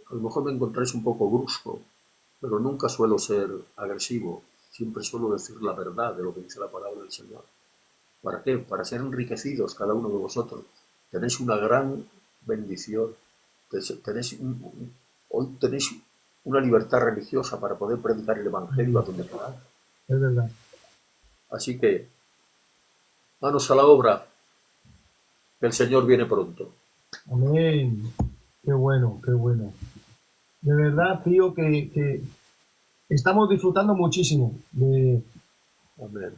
a lo mejor me encontráis un poco brusco, pero nunca suelo ser agresivo, siempre suelo decir la verdad de lo que dice la palabra del Señor. ¿Para qué? Para ser enriquecidos cada uno de vosotros. Tenéis una gran bendición. Hoy tenéis una libertad religiosa para poder predicar el Evangelio a donde queráis. Es verdad. Así que, manos a la obra, que el Señor viene pronto. Amén. Qué bueno, qué bueno. De verdad, tío, que estamos disfrutando muchísimo Amén.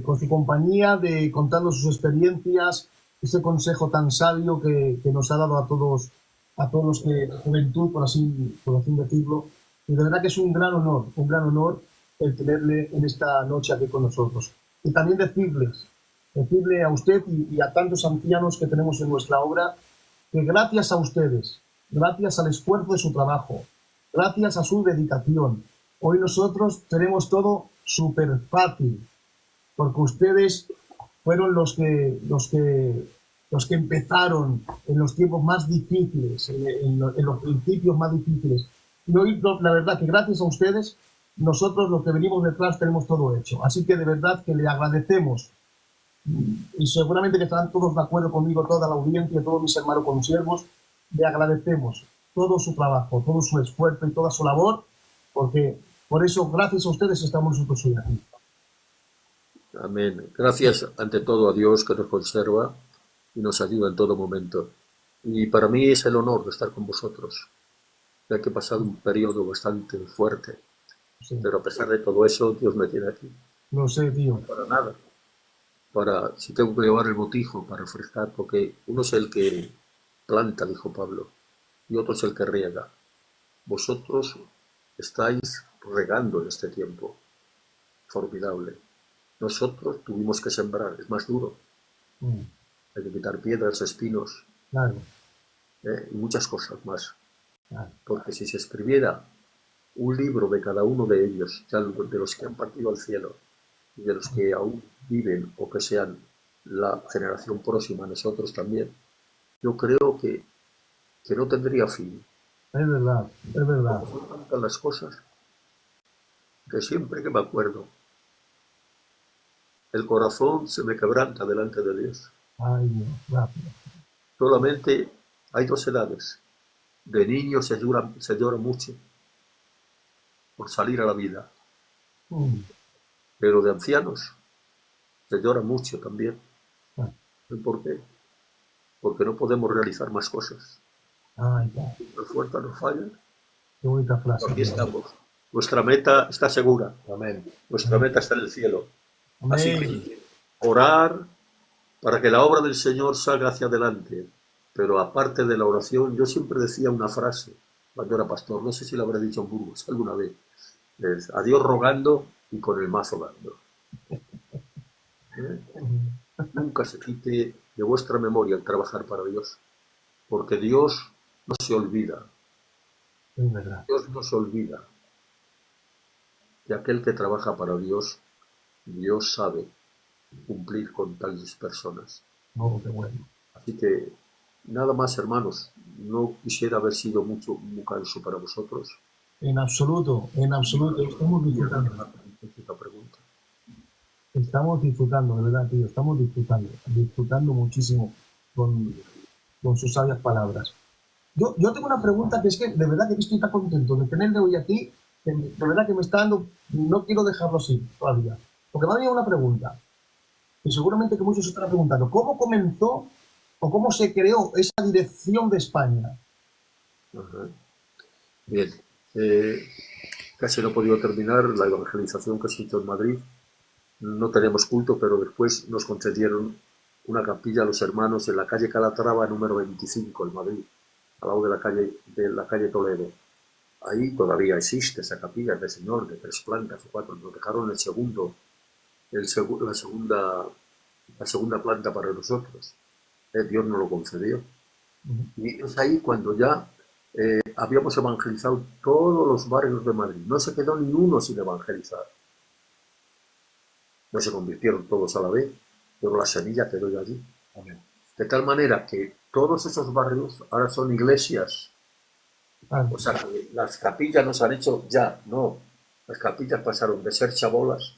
con su compañía, de contando sus experiencias, ese consejo tan sabio que nos ha dado a todos los que, juventud, por así decirlo. Y de verdad que es un gran honor el tenerle en esta noche aquí con nosotros. Y también decirle a usted y a tantos ancianos que tenemos en nuestra obra, que gracias a ustedes, gracias al esfuerzo de su trabajo, gracias a su dedicación, hoy nosotros tenemos todo súper fácil, porque ustedes fueron los que empezaron en los tiempos más difíciles, en los principios más difíciles. Y hoy, la verdad, que gracias a ustedes, nosotros los que venimos detrás tenemos todo hecho. Así que de verdad que le agradecemos, y seguramente que estarán todos de acuerdo conmigo, toda la audiencia, todos mis hermanos consiervos, le agradecemos todo su trabajo, todo su esfuerzo y toda su labor, porque por eso, gracias a ustedes, estamos nosotros hoy aquí. Amén. Gracias ante todo a Dios que nos conserva y nos ayuda en todo momento. Y para mí es el honor de estar con vosotros, ya que he pasado un periodo bastante fuerte. Sí. Pero a pesar de todo eso, Dios me tiene aquí. No sé, tío. Para nada. Si tengo que llevar el botijo para refrescar, porque uno es el que planta, dijo Pablo, y otro es el que riega. Vosotros estáis regando en este tiempo. Formidable. Nosotros tuvimos que sembrar, es más duro. Hay que quitar piedras, espinos, claro. Y muchas cosas más. Claro. Porque si se escribiera un libro de cada uno de ellos, ya de los que han partido al cielo y de los que aún viven o que sean la generación próxima, nosotros también, yo creo que no tendría fin. Es verdad, es verdad. Son tantas las cosas que siempre que me acuerdo, el corazón se me quebranta delante de Dios. Ay, Dios, gracias. Solamente hay dos edades. De niños se llora mucho por salir a la vida. Pero de ancianos se llora mucho también. ¿Por qué? Porque no podemos realizar más cosas. Ay, las fuerzas nos fallan. Qué bonita frase. Aquí estamos. Nuestra meta está segura. Amén. Nuestra meta está en el cielo. Amén. Así que orar para que la obra del Señor salga hacia adelante. Pero aparte de la oración, yo siempre decía una frase cuando era pastor, no sé si la habré dicho en Burgos alguna vez, es a Dios rogando y con el mazo dando. Nunca se quite de vuestra memoria el trabajar para Dios, porque Dios no se olvida. Es verdad. Dios no se olvida de aquel que trabaja para Dios. Dios sabe cumplir con tales personas. Oh, qué bueno. Así que nada más, hermanos. No quisiera haber sido muy canso para vosotros. En absoluto, estamos disfrutando. Pregunta. Estamos disfrutando, de verdad, tío, estamos disfrutando muchísimo con sus sabias palabras. Yo tengo una pregunta que es que de verdad que estoy tan contento de tenerle hoy aquí, que de verdad que me está dando, no quiero dejarlo así todavía, porque me ha venido una pregunta, y seguramente que muchos se estarán preguntando, ¿cómo comenzó o cómo se creó esa dirección de España? Ajá. Bien, casi no he podido terminar la evangelización que se hizo en Madrid. No teníamos culto, pero después nos concedieron una capilla a los hermanos en la calle Calatrava, número 25, en Madrid, al lado de la calle Toledo. Ahí todavía existe esa capilla del Señor, de 3 plantas o 4. Nos dejaron la segunda planta para nosotros. Dios nos lo concedió. Y es ahí cuando ya habíamos evangelizado todos los barrios de Madrid. No se quedó ni uno sin evangelizar. No se convirtieron todos a la vez, pero la semilla quedó ya allí. Amén. De tal manera que todos esos barrios ahora son iglesias. O sea, que las capillas nos han hecho ya, no. Las capillas pasaron de ser chabolas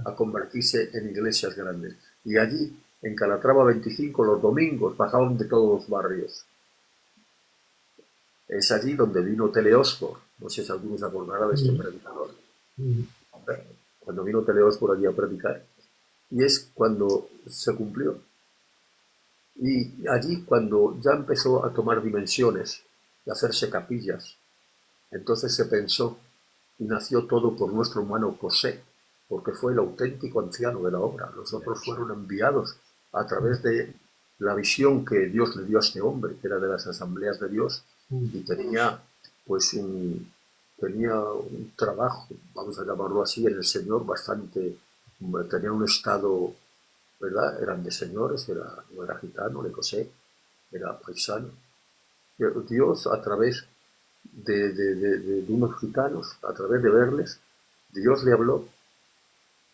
a convertirse en iglesias grandes. Y allí, en Calatrava 25, los domingos bajaban de todos los barrios. Es allí donde vino Teleósfor. No sé si alguno se acordará de este predicador. Cuando vino Teleósfor allí a predicar. Y es cuando se cumplió. Y allí, cuando ya empezó a tomar dimensiones y hacerse capillas, entonces se pensó y nació todo por nuestro hermano José, porque fue el auténtico anciano de la obra. Los otros fueron enviados a través de la visión que Dios le dio a este hombre, que era de las asambleas de Dios, y tenía pues tenía un trabajo, vamos a llamarlo así, en el Señor bastante, tenía un estado, ¿verdad? Eran de señores, no era gitano, le José, era paisano. Dios, a través de unos gitanos, a través de verles, Dios le habló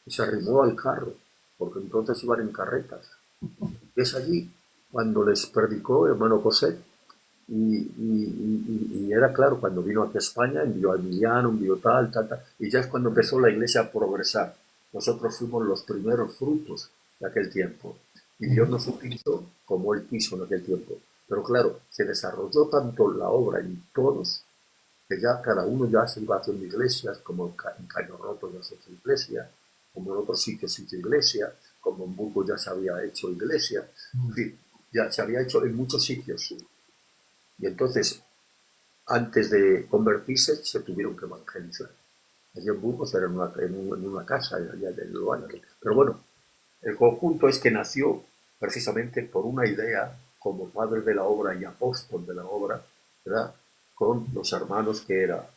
y se arrimó al carro, porque entonces iban en carretas. Es allí cuando les predicó hermano José, y era claro, cuando vino aquí a España, envió a Emiliano, envió tal, y ya es cuando empezó la iglesia a progresar. Nosotros fuimos los primeros frutos de aquel tiempo, y Dios nos utilizó como Él quiso en aquel tiempo. Pero claro, se desarrolló tanto la obra en todos, que ya cada uno ya se iba haciendo iglesias, como en Caño Roto ya se hizo iglesia, como en otros sitios se hizo iglesia, como en Burgos ya se había hecho iglesia, en fin, ya se había hecho en muchos sitios. Y entonces, antes de convertirse, se tuvieron que evangelizar. Allí en Burgos era en una casa, allá en Luana. Pero bueno, el conjunto es que nació precisamente por una idea como padre de la obra y apóstol de la obra, ¿verdad? Con los hermanos que era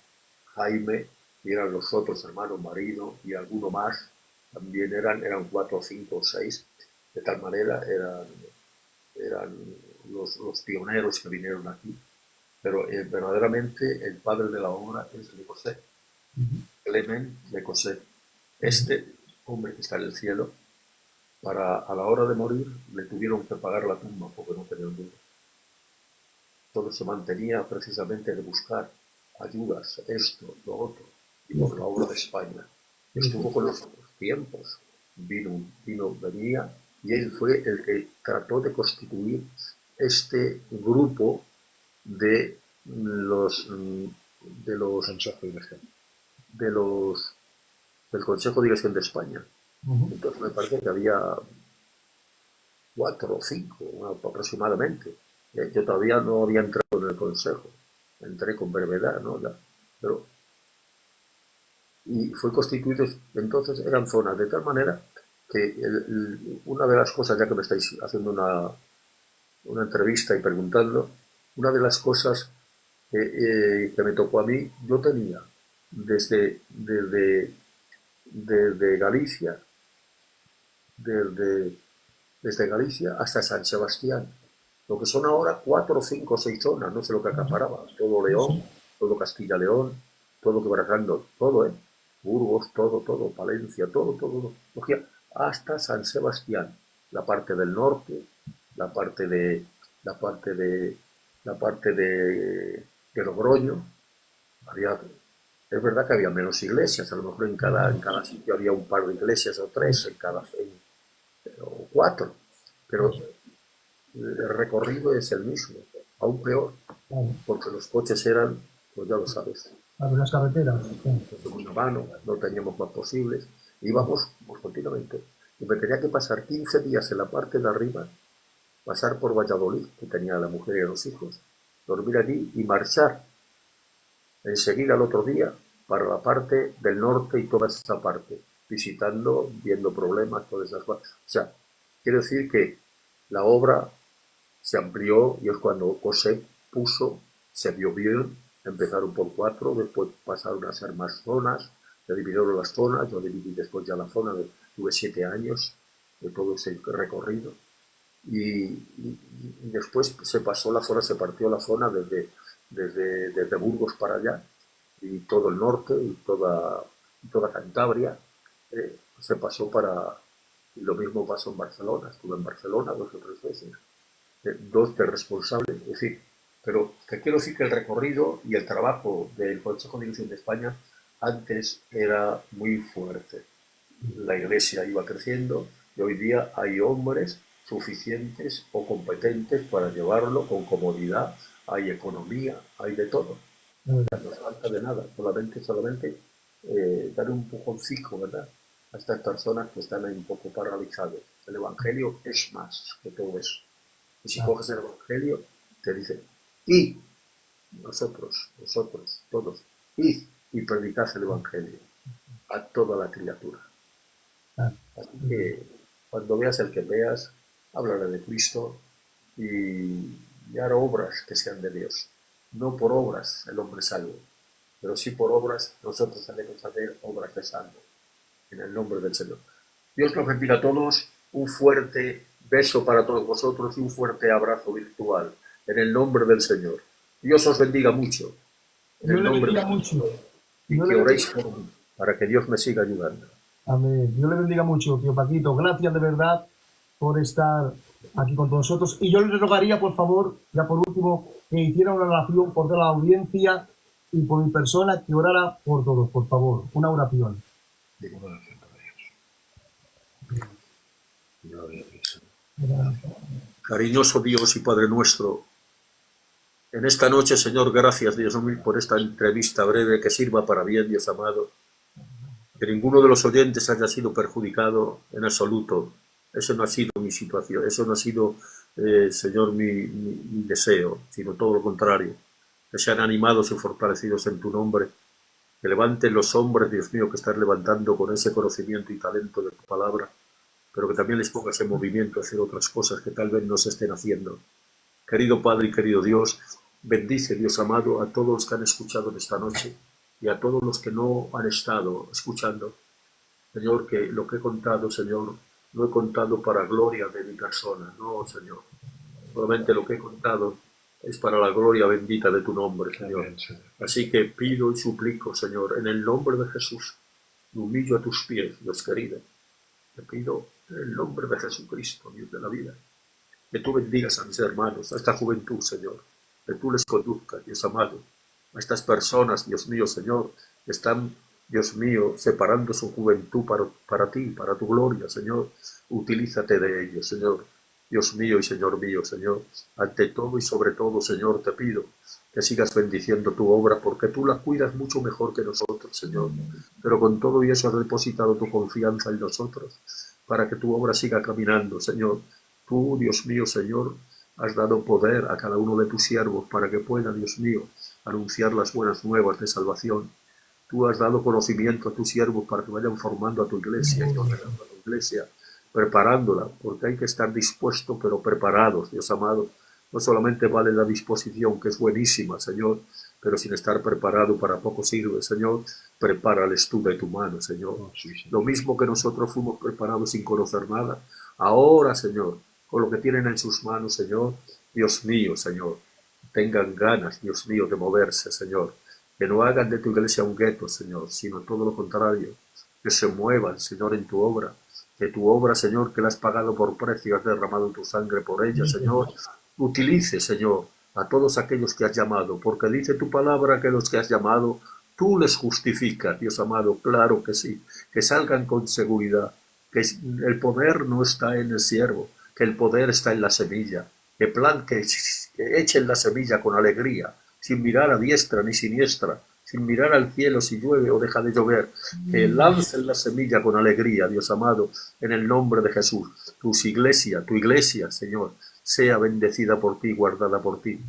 Jaime, y eran los otros hermanos, Marino y alguno más, también eran 4, 5 o 6, de tal manera eran los pioneros que vinieron aquí, pero verdaderamente el padre de la obra es Le Cosset, Clement Le Cosset. Este hombre que está en el cielo, a la hora de morir, le tuvieron que pagar la tumba porque no tenían dinero. Todo se mantenía precisamente de buscar ayudas, esto, lo otro, y por la obra de España. Estuvo con los tiempos, venía, y él fue el que trató de constituir este grupo de los del Consejo de Dirección de España. Entonces me parece que había 4 o 5 aproximadamente. Yo todavía no había entrado en el Consejo, entré con brevedad, ¿no? Pero, y fue constituido, entonces eran zonas, de tal manera que una de las cosas, ya que me estáis haciendo una entrevista y preguntando, una de las cosas que me tocó a mí, yo tenía desde Galicia, desde Galicia hasta San Sebastián, lo que son ahora 4, 5, 6 zonas, no sé lo que acaparaba, todo León, todo Castilla-León, todo Quebrajando, todo, Burgos, todo, Palencia, todo, cogía hasta San Sebastián, la parte del norte, la parte de Logroño. Es verdad que había menos iglesias, a lo mejor en cada sitio había un par de iglesias o 3, o 4, pero el recorrido es el mismo, aún peor, porque los coches eran, pues ya lo sabes, las carreteras. de segunda mano, no teníamos más posibles, íbamos pues, continuamente. Y me tenía que pasar 15 días en la parte de arriba, pasar por Valladolid, que tenía la mujer y los hijos, dormir allí y marchar enseguida al otro día para la parte del norte y toda esa parte, visitando, viendo problemas, todas esas cosas. O sea, quiero decir que la obra se amplió y es cuando José se vio bien, empezaron por 4, después pasaron a ser más zonas, se dividieron las zonas, yo dividí después ya la zona, tuve 7 años de todo ese recorrido y después se partió la zona desde Burgos para allá y todo el norte y toda Cantabria se pasó y lo mismo pasó en Barcelona, estuve en Barcelona 2 o 3 veces, 2 de responsable, es decir, pero que quiero decir que el recorrido y el trabajo del Consejo de Dirección de España Antes era muy fuerte. La iglesia iba creciendo y hoy día hay hombres suficientes o competentes para llevarlo con comodidad. Hay economía, hay de todo. No falta de nada, solamente dar un empujoncito, ¿verdad? A estas personas que están ahí un poco paralizadas. El Evangelio es más que todo eso. Y si coges el Evangelio, te dice, y vosotros, todos, id y predicad el Evangelio a toda la criatura. Así que cuando veas el que veas, háblale de Cristo y hará obras que sean de Dios. No por obras el hombre salvo, pero sí por obras nosotros haremos hacer obras de salvo. En el nombre del Señor. Dios los bendiga a todos. Un fuerte beso para todos vosotros y un fuerte abrazo virtual. En el nombre del Señor. Dios os bendiga mucho. En el nombre de mucho. y que oréis por mí, para que Dios me siga ayudando. Amén. Dios le bendiga mucho, tío Paquito. Gracias de verdad por estar aquí con todos nosotros. Y yo le rogaría, por favor, ya por último, que hiciera una oración por toda la audiencia y por mi persona, que orara por todos, por favor. Una oración. Digo una oración para Dios. Gloria a Dios. Cariñoso Dios y Padre nuestro, en esta noche, Señor, gracias, Dios mío, por esta entrevista breve que sirva para bien, Dios amado. Que ninguno de los oyentes haya sido perjudicado en absoluto. Eso no ha sido mi situación, eso no ha sido, Señor, mi deseo, sino todo lo contrario. Que sean animados y fortalecidos en tu nombre. Que levanten los hombres, Dios mío, que estás levantando con ese conocimiento y talento de tu palabra, pero que también les pongas en movimiento a hacer otras cosas que tal vez no se estén haciendo. Querido Padre y querido Dios, bendice, Dios amado, a todos los que han escuchado en esta noche y a todos los que no han estado escuchando. Señor, que lo que he contado, Señor, lo he contado para gloria de mi persona. No, Señor. Solamente lo que he contado es para la gloria bendita de tu nombre, Señor. Así que pido y suplico, Señor, en el nombre de Jesús, me humillo a tus pies, Dios querido. Te pido en el nombre de Jesucristo, Dios de la vida, que tú bendigas a mis hermanos, a esta juventud, Señor, que tú les conduzcas, Dios amado, a estas personas, Dios mío, Señor, que están, Dios mío, separando su juventud para ti, para tu gloria, Señor. Utilízate de ellos, Señor. Dios mío y Señor mío, Señor, ante todo y sobre todo, Señor, te pido que sigas bendiciendo tu obra, porque tú la cuidas mucho mejor que nosotros, Señor. Pero con todo y eso has depositado tu confianza en nosotros, para que tu obra siga caminando, Señor. Tú, Dios mío, Señor, has dado poder a cada uno de tus siervos para que pueda, Dios mío, anunciar las buenas nuevas de salvación. Tú has dado conocimiento a tus siervos para que vayan formando a tu iglesia y ordenando a tu iglesia, preparándola, porque hay que estar dispuestos pero preparados, Dios amado. No solamente vale la disposición, que es buenísima, Señor, pero sin estar preparado para poco sirve, Señor. Prepárales tú de tu mano, Señor. Lo mismo que nosotros fuimos preparados sin conocer nada. Ahora, Señor, con lo que tienen en sus manos, Señor, Dios mío, Señor, tengan ganas, Dios mío, de moverse, Señor. Que no hagan de tu iglesia un gueto, Señor, sino todo lo contrario. Que se muevan, Señor, en tu obra. Que tu obra, Señor, que la has pagado por precio, has derramado tu sangre por ella, Señor. Utilice, Señor, a todos aquellos que has llamado, porque dice tu palabra que los que has llamado, tú les justificas, Dios amado, claro que sí. Que salgan con seguridad, que el poder no está en el siervo, que el poder está en la semilla. Que echen la semilla con alegría, sin mirar a diestra ni siniestra, sin mirar al cielo si llueve o deja de llover, que lancen la semilla con alegría, Dios amado, en el nombre de Jesús. Tu iglesia, Señor, sea bendecida por ti, guardada por ti,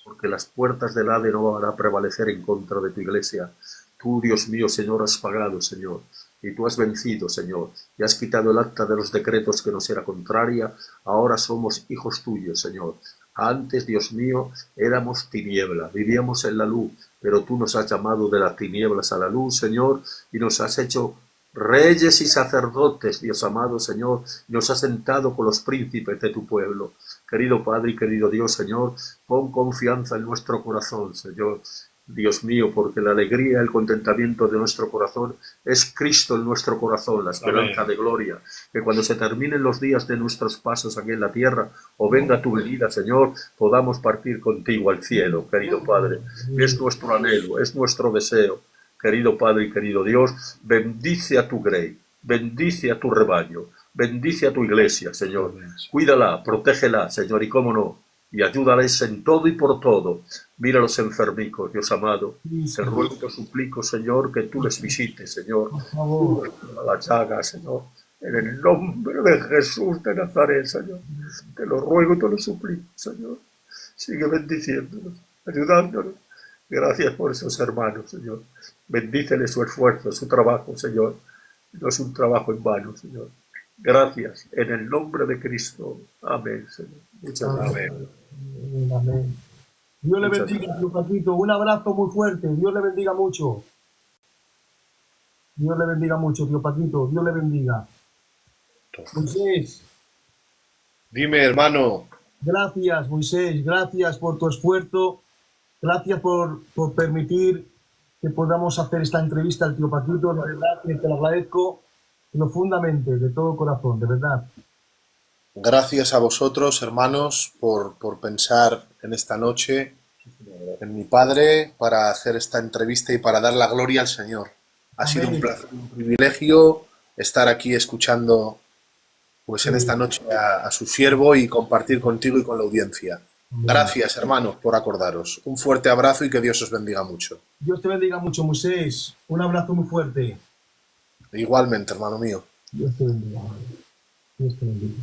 porque las puertas del Hades no van a prevalecer en contra de tu iglesia. Tú, Dios mío, Señor, has pagado, Señor, y tú has vencido, Señor, y has quitado el acta de los decretos que nos era contraria. Ahora somos hijos tuyos, Señor. Antes, Dios mío, éramos tiniebla, vivíamos en la luz, pero tú nos has llamado de las tinieblas a la luz, Señor, y nos has hecho reyes y sacerdotes, Dios amado, Señor, y nos has sentado con los príncipes de tu pueblo. Querido Padre y querido Dios, Señor, pon confianza en nuestro corazón, Señor. Dios mío, porque la alegría, el contentamiento de nuestro corazón es Cristo en nuestro corazón, la esperanza de gloria. Que cuando se terminen los días de nuestros pasos aquí en la tierra, o venga tu venida, Señor, podamos partir contigo al cielo, querido Padre. Es nuestro anhelo, es nuestro deseo. querido Padre y querido Dios, bendice a tu grey, bendice a tu rebaño, bendice a tu iglesia, Señor. Cuídala, protégela, Señor, y cómo no, y ayúdales en todo y por todo. Mira a los enfermicos, Dios amado. Te ruego y te suplico, Señor, que tú les visites, Señor. Por favor. A la chaga, Señor. En el nombre de Jesús de Nazaret, Señor. Te lo ruego y te lo suplico, Señor. Sigue bendiciéndonos, ayudándonos. Gracias por esos hermanos, Señor. Bendícele su esfuerzo, su trabajo, Señor. No es un trabajo en vano, Señor. Gracias, en el nombre de Cristo. Amén, Señor. Muchas gracias. Amén. Dios le Muchas bendiga, tío Paquito. Un abrazo muy fuerte. Dios le bendiga mucho. Dios le bendiga mucho, tío Paquito. Dios le bendiga. Moisés, Dime, hermano. gracias, Moisés. Gracias por tu esfuerzo. Gracias por permitir que podamos hacer esta entrevista al tío Paquito. De verdad que te lo agradezco profundamente, de todo corazón, de verdad. Gracias a vosotros, hermanos, por pensar en esta noche en mi padre para hacer esta entrevista y para dar la gloria al Señor. Ha sido un placer, un privilegio estar aquí escuchando pues en esta noche a su siervo y compartir contigo y con la audiencia. Gracias, hermanos, por acordaros. Un fuerte abrazo y que Dios os bendiga mucho. Dios te bendiga mucho, Moisés. Un abrazo muy fuerte. Igualmente, hermano mío. Dios te bendiga. Dios te bendiga.